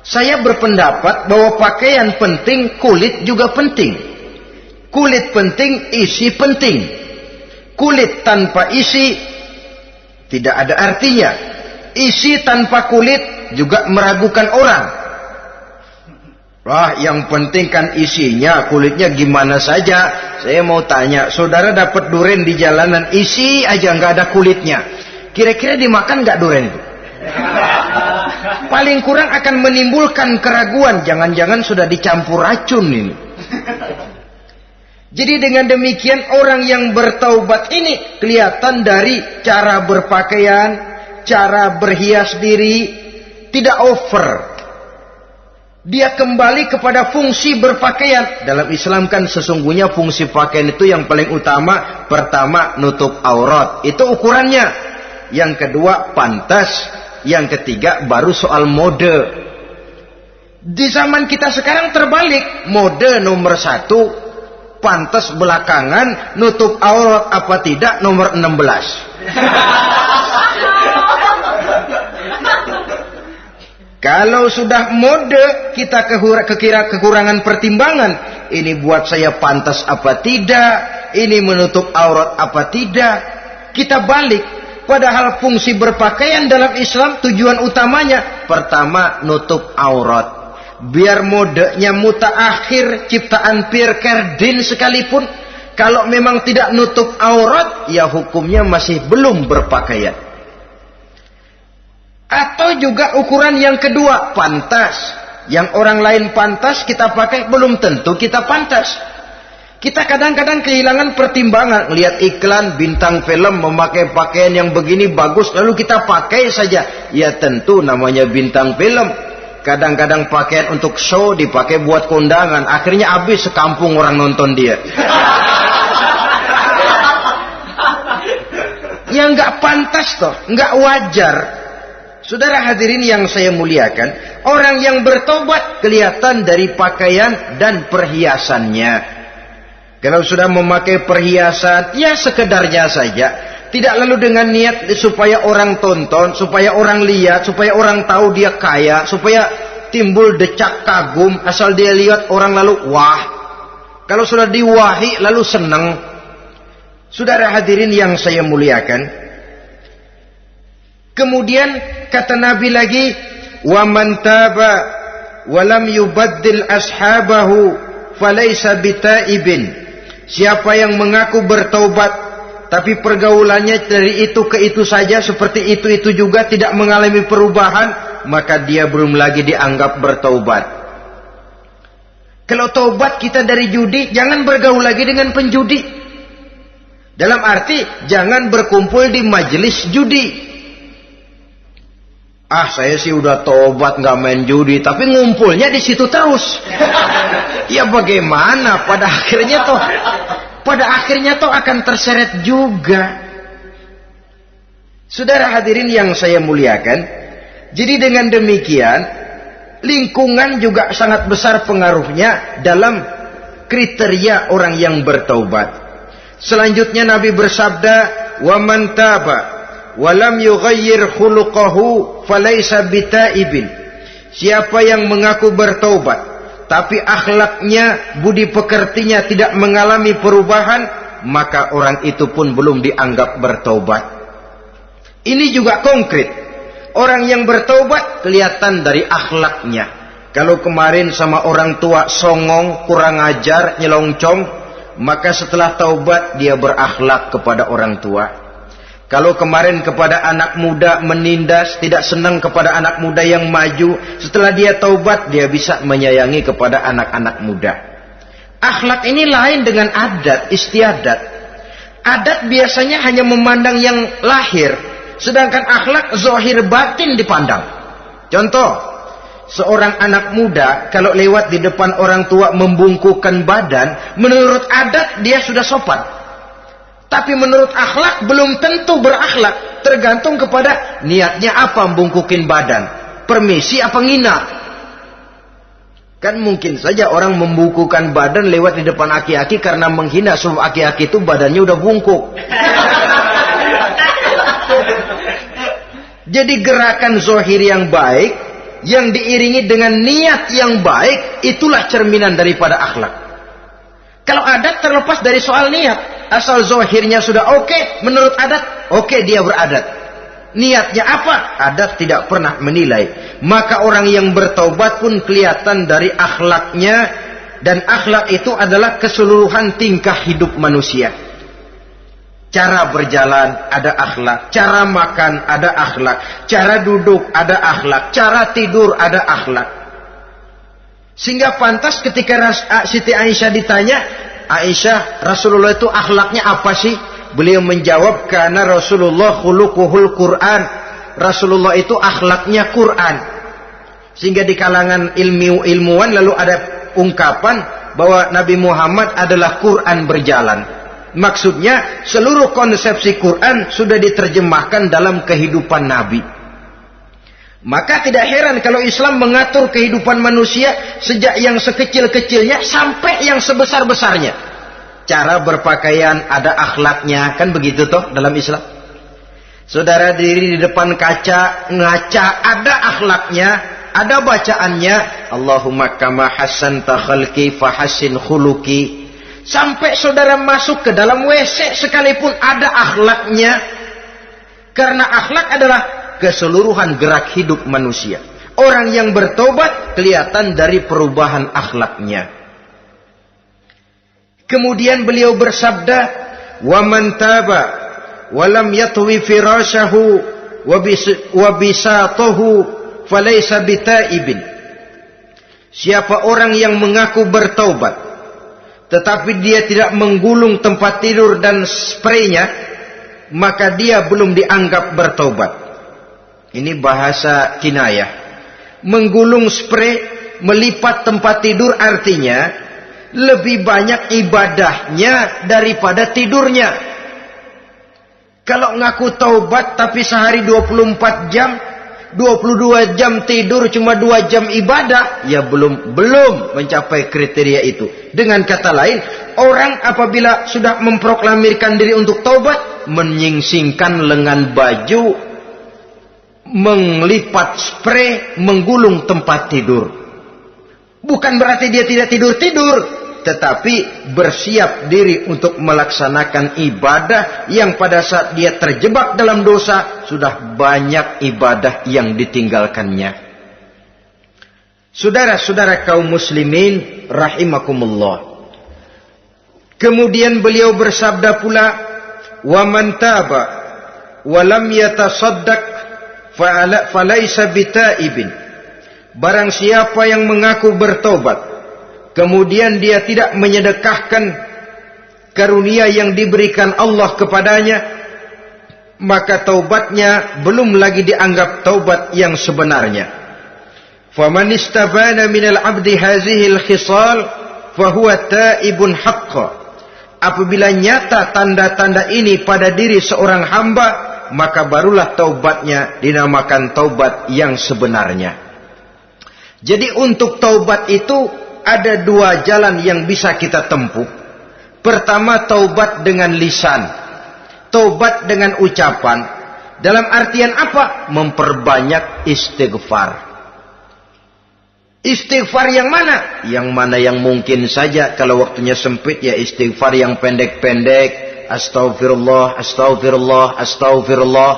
Saya berpendapat bahwa pakaian penting, kulit juga penting. Kulit penting, isi penting. Kulit tanpa isi tidak ada artinya. Isi tanpa kulit juga meragukan orang. Wah, yang penting kan isinya, kulitnya gimana saja. Saya mau tanya, saudara dapat duren di jalanan, isi aja nggak ada kulitnya. Kira-kira dimakan nggak duren itu? Paling kurang akan menimbulkan keraguan. Jangan-jangan sudah dicampur racun ini. Jadi dengan demikian orang yang bertaubat ini kelihatan dari cara berpakaian, cara berhias diri, tidak over. Dia kembali kepada fungsi berpakaian. Dalam Islam kan sesungguhnya fungsi pakaian itu yang paling utama. Pertama, nutup aurat. Itu ukurannya. Yang kedua, pantas. Yang ketiga, baru soal mode. Di zaman kita sekarang terbalik. Mode nomor 1, pantas belakangan, nutup aurat apa tidak nomor 16. Kalau sudah mode, kita kekira kekurangan pertimbangan. Ini buat saya pantas apa tidak, ini menutup aurat apa tidak. Kita balik. Padahal fungsi berpakaian dalam Islam tujuan utamanya pertama nutup aurat. Biar modenya mutaakhir ciptaan Pierre Cardin sekalipun, kalau memang tidak nutup aurat, ya hukumnya masih belum berpakaian. Atau juga ukuran yang kedua, pantas. Yang orang lain pantas kita pakai, belum tentu kita pantas. Kita kadang-kadang kehilangan pertimbangan. Lihat iklan bintang film memakai pakaian yang begini bagus, lalu kita pakai saja. Ya tentu namanya bintang film. Kadang-kadang pakaian untuk show dipakai buat kondangan. Akhirnya habis sekampung orang nonton dia. Ya nggak pantas toh, nggak wajar. Saudara hadirin yang saya muliakan, orang yang bertobat kelihatan dari pakaian dan perhiasannya. Kalau sudah memakai perhiasan, ya sekedarnya saja. Tidak lalu dengan niat supaya orang tonton, supaya orang lihat, supaya orang tahu dia kaya, supaya timbul decak kagum. Asal dia lihat orang lalu wah. Kalau sudah diwahi lalu senang. Saudara hadirin yang saya muliakan. Kemudian kata Nabi lagi, wa man taba wa lam yubaddil ashabahu falaysa bitaibin. Siapa yang mengaku bertaubat tapi pergaulannya dari itu ke itu saja, seperti itu juga tidak mengalami perubahan, maka dia belum lagi dianggap bertaubat. Kalau taubat kita dari judi, jangan bergaul lagi dengan penjudi. Dalam arti jangan berkumpul di majelis judi. Ah, saya sih udah tobat nggak main judi, tapi ngumpulnya di situ terus. Ya bagaimana? Pada akhirnya toh akan terseret juga. Saudara hadirin yang saya muliakan, jadi dengan demikian lingkungan juga sangat besar pengaruhnya dalam kriteria orang yang bertaubat. Selanjutnya Nabi bersabda, "Wa man taba walam yughayyir khuluquhu falaysa bitaibin." Siapa yang mengaku bertaubat tapi akhlaknya, budi pekertinya tidak mengalami perubahan, maka orang itu pun belum dianggap bertaubat. Ini juga konkret. Orang yang bertaubat kelihatan dari akhlaknya. Kalau kemarin sama orang tua songong, kurang ajar, nyelongcong, maka setelah taubat dia berakhlak kepada orang tua. Kalau kemarin kepada anak muda menindas, tidak senang kepada anak muda yang maju, setelah dia taubat dia bisa menyayangi kepada anak-anak muda. Akhlak ini lain dengan adat, istiadat. Adat biasanya hanya memandang yang lahir, sedangkan akhlak zahir batin dipandang. Contoh, seorang anak muda kalau lewat di depan orang tua membungkukkan badan, menurut adat dia sudah sopan. Tapi menurut akhlak belum tentu berakhlak. Tergantung kepada niatnya apa membungkukin badan. Permisi apa ngina. Kan mungkin saja orang membungkukan badan lewat di depan aki-aki karena menghina sebab aki-aki itu badannya udah bungkuk. Jadi gerakan zohir yang baik yang diiringi dengan niat yang baik, itulah cerminan daripada akhlak. Kalau adat terlepas dari soal niat. Asal zohirnya sudah oke, menurut adat, oke dia beradat. Niatnya apa? Adat tidak pernah menilai. Maka orang yang bertaubat pun kelihatan dari akhlaknya. Dan akhlak itu adalah keseluruhan tingkah hidup manusia. Cara berjalan ada akhlak. Cara makan ada akhlak. Cara duduk ada akhlak. Cara tidur ada akhlak. Sehingga pantas ketika Siti Aisyah ditanya, Aisyah, Rasulullah itu akhlaknya apa sih? Beliau menjawab, karena Rasulullah khuluquhul Quran. Rasulullah itu akhlaknya Quran. Sehingga di kalangan ilmuwan lalu ada ungkapan bahwa Nabi Muhammad adalah Quran berjalan. Maksudnya seluruh konsepsi Quran sudah diterjemahkan dalam kehidupan Nabi. Maka tidak heran kalau Islam mengatur kehidupan manusia sejak yang sekecil-kecilnya sampai yang sebesar-besarnya. Cara berpakaian ada akhlaknya, kan begitu toh dalam Islam. Saudara diri di depan kaca, ngaca, ada akhlaknya, ada bacaannya. Allahumma kama hasanta khalqi fahassin khuluqi. Sampai saudara masuk ke dalam WC sekalipun ada akhlaknya. Karena akhlak adalah keseluruhan gerak hidup manusia. Orang yang bertobat kelihatan dari perubahan akhlaknya. Kemudian beliau bersabda, "Wa man taba wa lam yatwi firashahu wa bisatahu falaysa bitaibin." Siapa orang yang mengaku bertaubat tetapi dia tidak menggulung tempat tidur dan spraynya, maka dia belum dianggap bertaubat. Ini bahasa kinayah. Menggulung spray, melipat tempat tidur artinya lebih banyak ibadahnya daripada tidurnya. Kalau ngaku taubat tapi sehari 24 jam, 22 jam tidur, cuma 2 jam ibadah, ya belum mencapai kriteria itu. Dengan kata lain, orang apabila sudah memproklamirkan diri untuk taubat, menyingsingkan lengan baju, melipat spray, menggulung tempat tidur. Bukan berarti dia tidak tidur-tidur, tetapi bersiap diri untuk melaksanakan ibadah yang pada saat dia terjebak dalam dosa, sudah banyak ibadah yang ditinggalkannya. Saudara-saudara kaum muslimin rahimakumullah. Kemudian beliau bersabda pula, "Wa man taba wa lam yatasaddaq falaisa bitaibin." Barang siapa yang mengaku bertobat kemudian dia tidak menyedekahkan karunia yang diberikan Allah kepadanya, maka taubatnya belum lagi dianggap taubat yang sebenarnya. Faman istabana minal abdi hazihi al-khisal fahuwa taibun haqqa. Apabila nyata tanda-tanda ini pada diri seorang hamba, maka barulah taubatnya dinamakan taubat yang sebenarnya. Jadi untuk taubat itu ada 2 jalan yang bisa kita tempuh. Pertama, taubat dengan lisan, taubat dengan ucapan. Dalam artian apa? Memperbanyak istighfar. Istighfar yang mana? Yang mana yang mungkin saja. Kalau waktunya sempit, ya istighfar yang pendek-pendek. Astaghfirullah, astaghfirullah, astaghfirullah.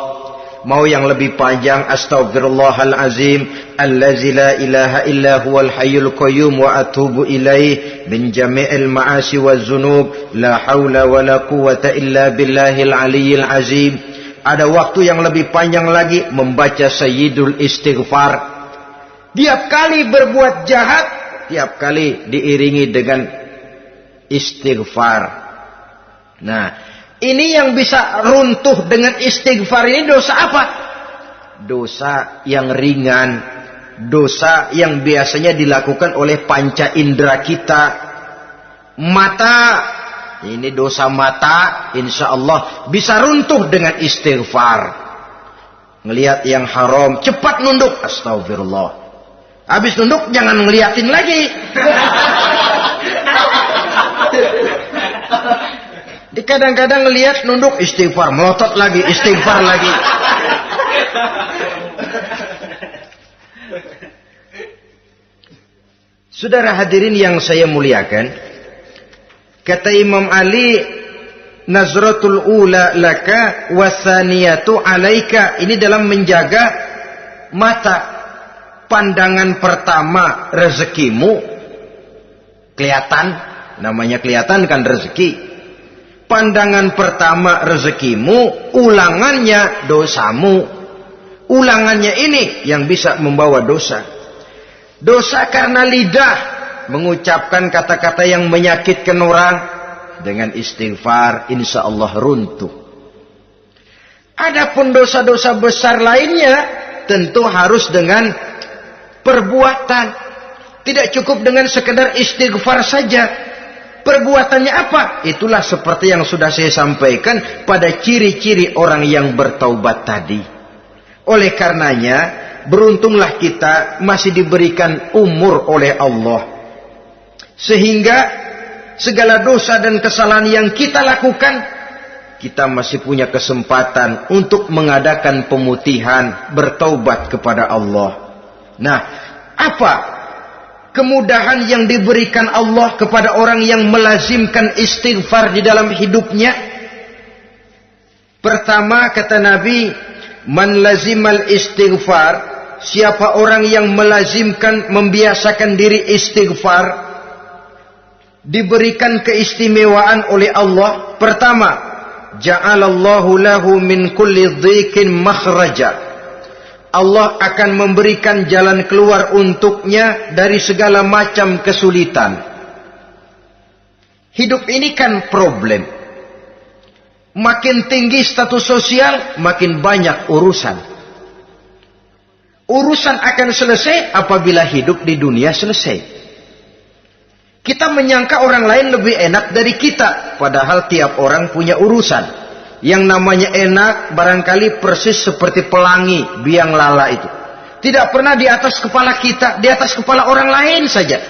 Mau yang lebih panjang, astaghfirullahalazim allazi la ilaha illa huwal hayyul qayyum wa atubu ilaih min jami'il ma'asi waz zunub la haula wala quwwata illa billahil aliyyil azim. Ada waktu yang lebih panjang lagi membaca sayyidul istighfar. Tiap kali berbuat jahat, tiap kali diiringi dengan istighfar. Nah, ini yang bisa runtuh dengan istighfar ini dosa apa? Dosa yang ringan, dosa yang biasanya dilakukan oleh panca indera kita. Mata ini dosa mata, insya Allah bisa runtuh dengan istighfar. Ngelihat yang haram, cepat nunduk, astagfirullah. Habis nunduk, jangan ngeliatin lagi. Kadang-kadang ngelihat nunduk, istighfar, melotot lagi, istighfar lagi. Saudara hadirin yang saya muliakan, kata Imam Ali, nazratul ula laka wasaniyatu alaika. Ini dalam menjaga mata. Pandangan pertama rezekimu, kelihatan, namanya kelihatan kan rezeki. Pandangan pertama rezekimu, ulangannya dosamu. Ulangannya ini yang bisa membawa dosa. Dosa karena lidah, mengucapkan kata-kata yang menyakitkan orang. Dengan istighfar, insya Allah runtuh. Adapun dosa-dosa besar lainnya, tentu harus dengan perbuatan. Tidak cukup dengan sekedar istighfar saja. Perbuatannya apa? Itulah seperti yang sudah saya sampaikan pada ciri-ciri orang yang bertaubat tadi. Oleh karenanya, beruntunglah kita masih diberikan umur oleh Allah. Sehingga segala dosa dan kesalahan yang kita lakukan, kita masih punya kesempatan untuk mengadakan pemutihan, bertaubat kepada Allah. Nah, apa kemudahan yang diberikan Allah kepada orang yang melazimkan istighfar di dalam hidupnya? Pertama, kata Nabi, man lazimal istighfar, siapa orang yang melazimkan, membiasakan diri istighfar, diberikan keistimewaan oleh Allah. Pertama, ja'alallahu lahu min kulli dhiqin makhraja. Allah akan memberikan jalan keluar untuknya dari segala macam kesulitan. Hidup ini kan problem. Makin tinggi status sosial, makin banyak urusan. Urusan akan selesai apabila hidup di dunia selesai. Kita menyangka orang lain lebih enak dari kita, padahal tiap orang punya urusan. Yang namanya enak barangkali persis seperti pelangi biang lala itu. Tidak pernah di atas kepala kita, di atas kepala orang lain saja.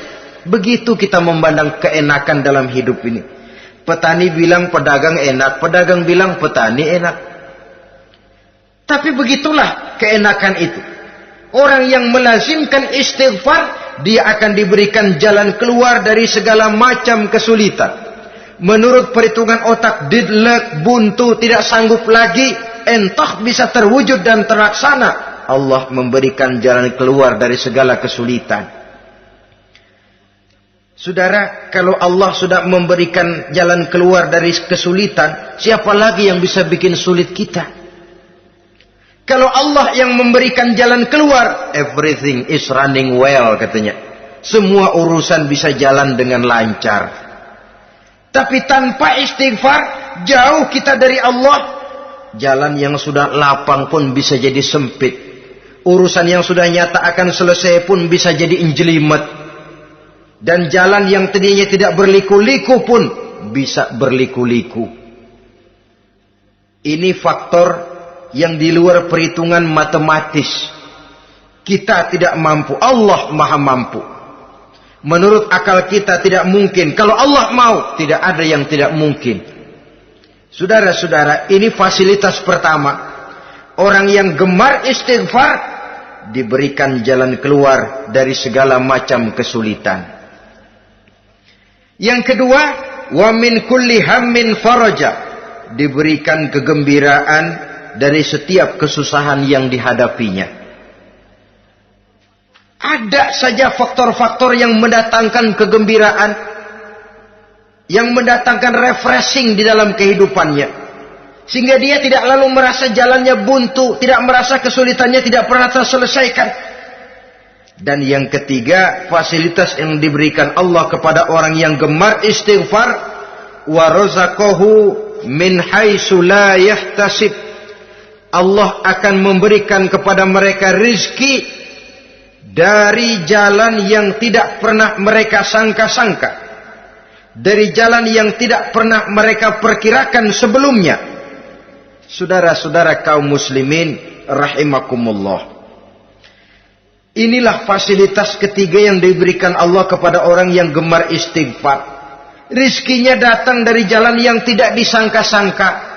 Begitu kita memandang keenakan dalam hidup ini. Petani bilang pedagang enak, pedagang bilang petani enak. Tapi begitulah keenakan itu. Orang yang melazimkan istighfar, dia akan diberikan jalan keluar dari segala macam kesulitan. Menurut perhitungan otak, didlek, buntu, tidak sanggup lagi, entah bisa terwujud dan terlaksana. Allah memberikan jalan keluar dari segala kesulitan. Saudara, kalau Allah sudah memberikan jalan keluar dari kesulitan, siapa lagi yang bisa bikin sulit kita? Kalau Allah yang memberikan jalan keluar, everything is running well, katanya. Semua urusan bisa jalan dengan lancar. Tapi tanpa istighfar, jauh kita dari Allah. Jalan yang sudah lapang pun bisa jadi sempit. Urusan yang sudah nyata akan selesai pun bisa jadi injelimet. Dan jalan yang tadinya tidak berliku-liku pun bisa berliku-liku. Ini faktor yang di luar perhitungan matematis. Kita tidak mampu, Allah maha mampu. Menurut akal kita tidak mungkin. Kalau Allah mau, tidak ada yang tidak mungkin. Saudara-saudara, ini fasilitas pertama. Orang yang gemar istighfar diberikan jalan keluar dari segala macam kesulitan. Yang kedua, wa min kulli hammin faraja, diberikan kegembiraan dari setiap kesusahan yang dihadapinya. Ada saja faktor-faktor yang mendatangkan kegembiraan, yang mendatangkan refreshing di dalam kehidupannya, sehingga dia tidak lalu merasa jalannya buntu, tidak merasa kesulitannya tidak pernah terselesaikan. Dan yang ketiga, fasilitas yang diberikan Allah kepada orang yang gemar istighfar, wa razaqahu min haitsu la yahtasib. Allah akan memberikan kepada mereka rizki dari jalan yang tidak pernah mereka sangka-sangka. dari jalan yang tidak pernah mereka perkirakan sebelumnya. Saudara-saudara kaum muslimin rahimakumullah. Inilah fasilitas ketiga yang diberikan Allah kepada orang yang gemar istighfar. Rizkinya datang dari jalan yang tidak disangka-sangka.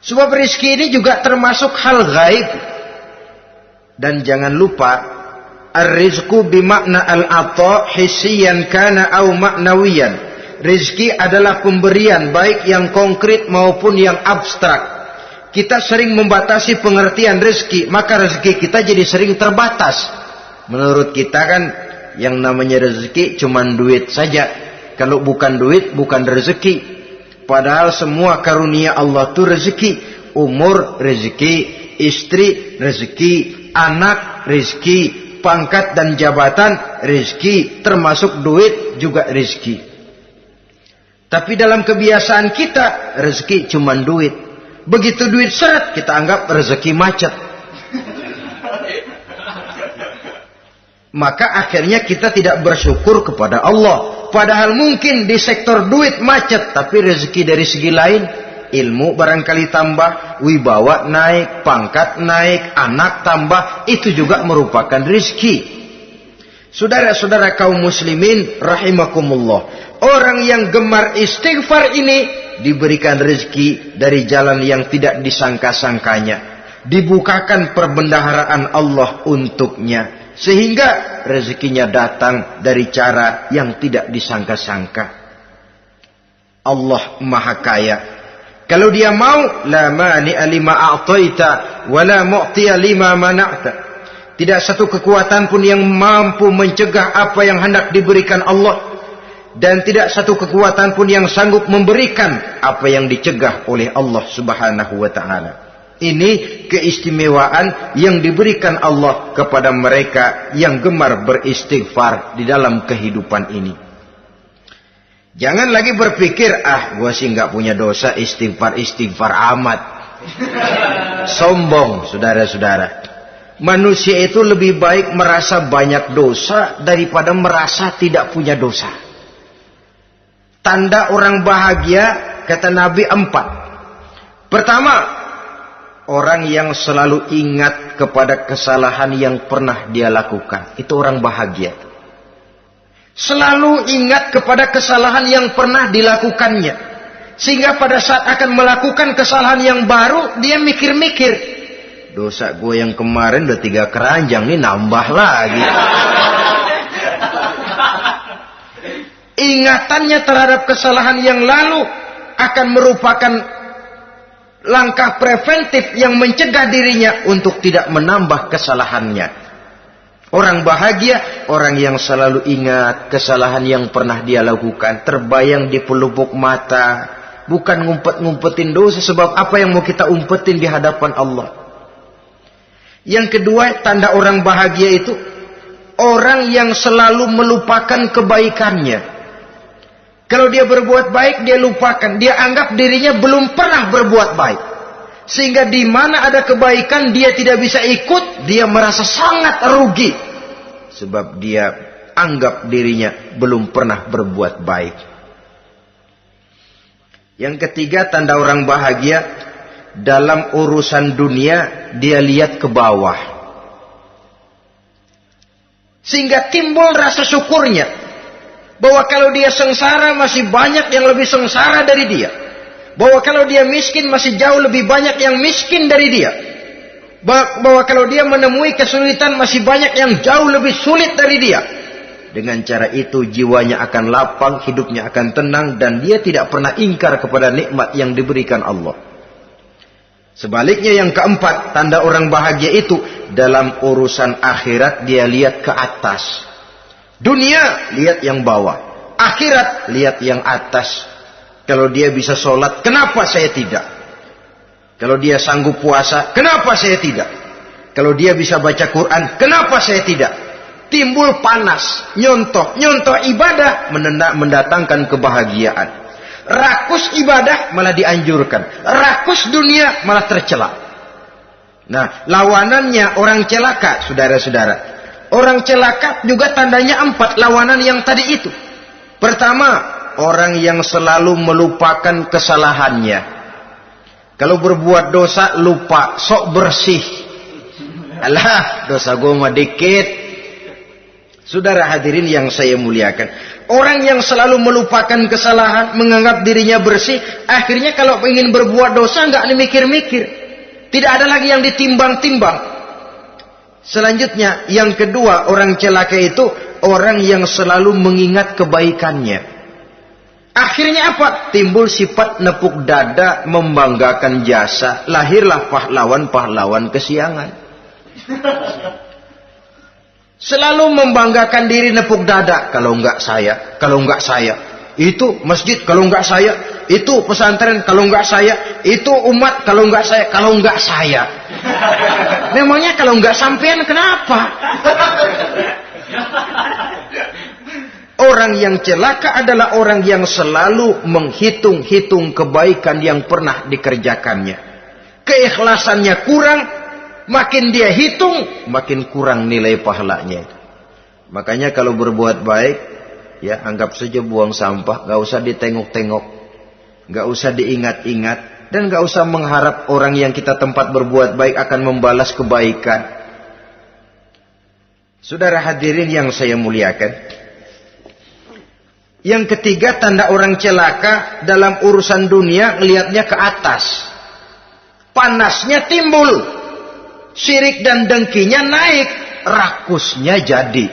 Sebab rizki ini juga termasuk hal gaib. Dan jangan lupa, ar-rizqu bimakna al-ata hissiyan kana au ma'nawiyan. Rizki adalah pemberian baik yang konkret maupun yang abstrak. Kita sering membatasi pengertian rezeki, maka rezeki kita jadi sering terbatas. Menurut kita kan yang namanya rezeki cuma duit saja. Kalau bukan duit bukan rezeki. Padahal semua karunia Allah itu rezeki. Umur rezeki, istri rezeki, anak rezeki, pangkat dan jabatan rezeki, termasuk duit juga rezeki. Tapi dalam kebiasaan kita rezeki cuma duit. Begitu duit seret kita anggap rezeki macet. Maka akhirnya kita tidak bersyukur kepada Allah. Padahal mungkin di sektor duit macet, tapi rezeki dari segi lain, ilmu barangkali tambah, wibawa naik, pangkat naik, anak tambah, itu juga merupakan rezeki. Saudara-saudara kaum muslimin rahimakumullah, orang yang gemar istighfar ini diberikan rezeki dari jalan yang tidak disangka-sangkanya, dibukakan perbendaharaan Allah untuknya, sehingga rezekinya datang dari cara yang tidak disangka-sangka. Allah Maha Kaya. Kalau dia mau, la mani'a lima a'taita wa la mu'tiya lima mana'ta. Tidak satu kekuatan pun yang mampu mencegah apa yang hendak diberikan Allah, dan tidak satu kekuatan pun yang sanggup memberikan apa yang dicegah oleh Allah Subhanahu wa taala. Ini keistimewaan yang diberikan Allah kepada mereka yang gemar beristighfar di dalam kehidupan ini. Jangan lagi berpikir, gua sih nggak punya dosa, istighfar amat. Sombong, saudara-saudara. Manusia itu lebih baik merasa banyak dosa daripada merasa tidak punya dosa. Tanda orang bahagia, kata Nabi, 4. Pertama, orang yang selalu ingat kepada kesalahan yang pernah dia lakukan. Itu orang bahagia. Selalu ingat kepada kesalahan yang pernah dilakukannya. Sehingga pada saat akan melakukan kesalahan yang baru, dia mikir-mikir. Dosa gue yang kemarin udah 3 keranjang, nih nambah lagi. Ingatannya terhadap kesalahan yang lalu akan merupakan langkah preventif yang mencegah dirinya untuk tidak menambah kesalahannya. Orang bahagia, orang yang selalu ingat kesalahan yang pernah dia lakukan, terbayang di pelupuk mata, bukan ngumpet-ngumpetin dosa. Sebab apa yang mau kita umpetin di hadapan Allah? Yang kedua, tanda orang bahagia itu orang yang selalu melupakan kebaikannya. Kalau dia berbuat baik, dia lupakan. Dia anggap dirinya belum pernah berbuat baik. Sehingga di mana ada kebaikan, dia tidak bisa ikut. Dia merasa sangat rugi. Sebab dia anggap dirinya belum pernah berbuat baik. Yang ketiga, tanda orang bahagia, dalam urusan dunia, dia lihat ke bawah. Sehingga timbul rasa syukurnya. Bahwa kalau dia sengsara masih banyak yang lebih sengsara dari dia. Bahwa kalau dia miskin masih jauh lebih banyak yang miskin dari dia. Bahwa kalau dia menemui kesulitan masih banyak yang jauh lebih sulit dari dia. Dengan cara itu jiwanya akan lapang, hidupnya akan tenang, dan dia tidak pernah ingkar kepada nikmat yang diberikan Allah. Sebaliknya yang keempat, tanda orang bahagia itu dalam urusan akhirat dia lihat ke atas. Dunia, lihat yang bawah. Akhirat, lihat yang atas. Kalau dia bisa sholat, kenapa saya tidak? Kalau dia sanggup puasa, kenapa saya tidak? Kalau dia bisa baca Quran, kenapa saya tidak? Timbul panas, nyontoh ibadah mendatangkan kebahagiaan. Rakus ibadah malah dianjurkan. Rakus dunia malah tercela. Nah, lawanannya orang celaka, saudara-saudara. Orang celaka juga tandanya 4, lawanan yang tadi itu. Pertama, orang yang selalu melupakan kesalahannya. Kalau berbuat dosa lupa, sok bersih. Alah, dosa gue mah dikit. Saudara hadirin yang saya muliakan, orang yang selalu melupakan kesalahan, menganggap dirinya bersih, akhirnya kalau ingin berbuat dosa nggak mikir-mikir, tidak ada lagi yang ditimbang-timbang. Selanjutnya, yang kedua, orang celaka itu orang yang selalu mengingat kebaikannya. Akhirnya apa? Timbul sifat nepuk dada, membanggakan jasa, lahirlah pahlawan-pahlawan kesiangan. Selalu membanggakan diri, nepuk dada. Kalau enggak saya, kalau enggak saya. Itu masjid, kalau enggak saya. Itu pesantren, kalau enggak saya. Itu umat, kalau enggak saya. Kalau enggak saya. Memangnya kalau enggak sampean kenapa? Orang yang celaka adalah orang yang selalu menghitung-hitung kebaikan yang pernah dikerjakannya. Keikhlasannya kurang. Makin dia hitung, makin kurang nilai pahalanya. Makanya kalau berbuat baik, ya anggap saja buang sampah, gak usah ditengok-tengok, gak usah diingat-ingat, dan gak usah mengharap orang yang kita tempat berbuat baik akan membalas kebaikan. Saudara hadirin yang saya muliakan, yang ketiga tanda orang celaka dalam urusan dunia, ngelihatnya ke atas, panasnya timbul. Syirik dan dengkinya naik, rakusnya jadi.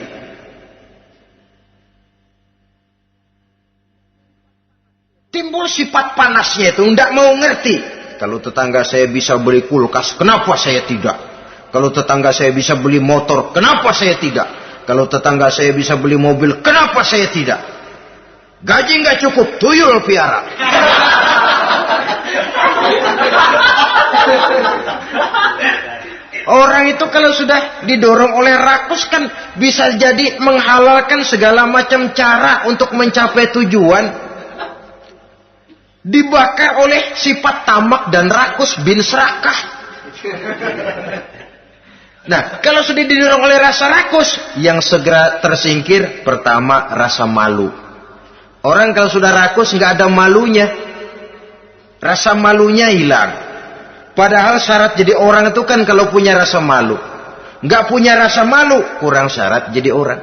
Timbul sifat panasnya itu, tidak mau ngerti. Kalau tetangga saya bisa beli kulkas, kenapa saya tidak? Kalau tetangga saya bisa beli motor, kenapa saya tidak? Kalau tetangga saya bisa beli mobil, kenapa saya tidak? Gaji nggak cukup, tuyul piara. Orang itu kalau sudah didorong oleh rakus kan bisa jadi menghalalkan segala macam cara untuk mencapai tujuan. Dibakar oleh sifat tamak dan rakus bin serakah. Nah, kalau sudah didorong oleh rasa rakus, yang segera tersingkir pertama rasa malu. Orang kalau sudah rakus nggak ada malunya, rasa malunya hilang. Padahal syarat jadi orang itu kan kalau punya rasa malu. Nggak punya rasa malu, kurang syarat jadi orang.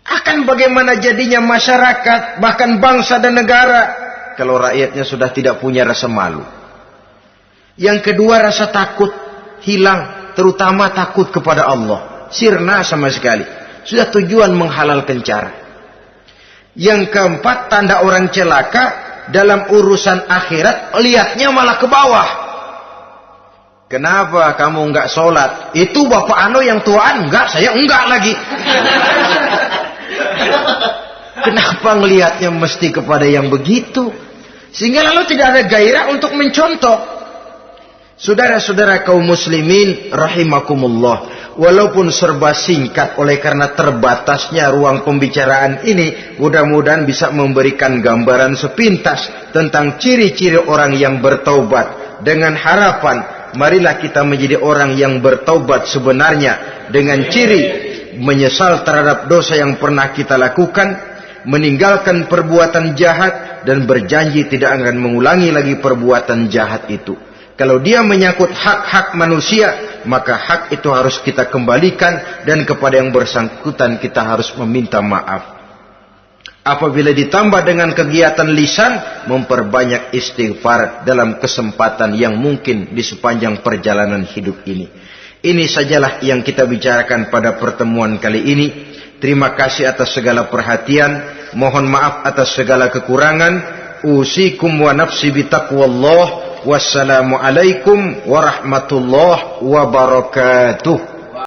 Akan bagaimana jadinya masyarakat, bahkan bangsa dan negara, kalau rakyatnya sudah tidak punya rasa malu. Yang kedua rasa takut hilang, terutama takut kepada Allah. Sirna sama sekali. Sudah tujuan menghalalkan cara. Yang keempat tanda orang celaka, dalam urusan akhirat lihatnya malah ke bawah. Kenapa kamu enggak sholat? Itu bapak anu yang tuaan. Enggak, saya enggak lagi. Kenapa ngelihatnya mesti kepada yang begitu? Sehingga lalu tidak ada gairah untuk mencontoh. Saudara-saudara kaum muslimin rahimakumullah, walaupun serba singkat oleh karena terbatasnya ruang pembicaraan ini, mudah-mudahan bisa memberikan gambaran sepintas tentang ciri-ciri orang yang bertaubat. Dengan harapan, marilah kita menjadi orang yang bertaubat sebenarnya, dengan ciri menyesal terhadap dosa yang pernah kita lakukan, meninggalkan perbuatan jahat, dan berjanji tidak akan mengulangi lagi perbuatan jahat itu. Kalau dia menyangkut hak-hak manusia, maka hak itu harus kita kembalikan, dan kepada yang bersangkutan kita harus meminta maaf. Apabila ditambah dengan kegiatan lisan, memperbanyak istighfar dalam kesempatan yang mungkin di sepanjang perjalanan hidup ini. Ini sajalah yang kita bicarakan pada pertemuan kali ini. Terima kasih atas segala perhatian. Mohon maaf atas segala kekurangan. Usikum wa nafsi bitaqwallah. Wassalamualaikum warahmatullahi wabarakatuh.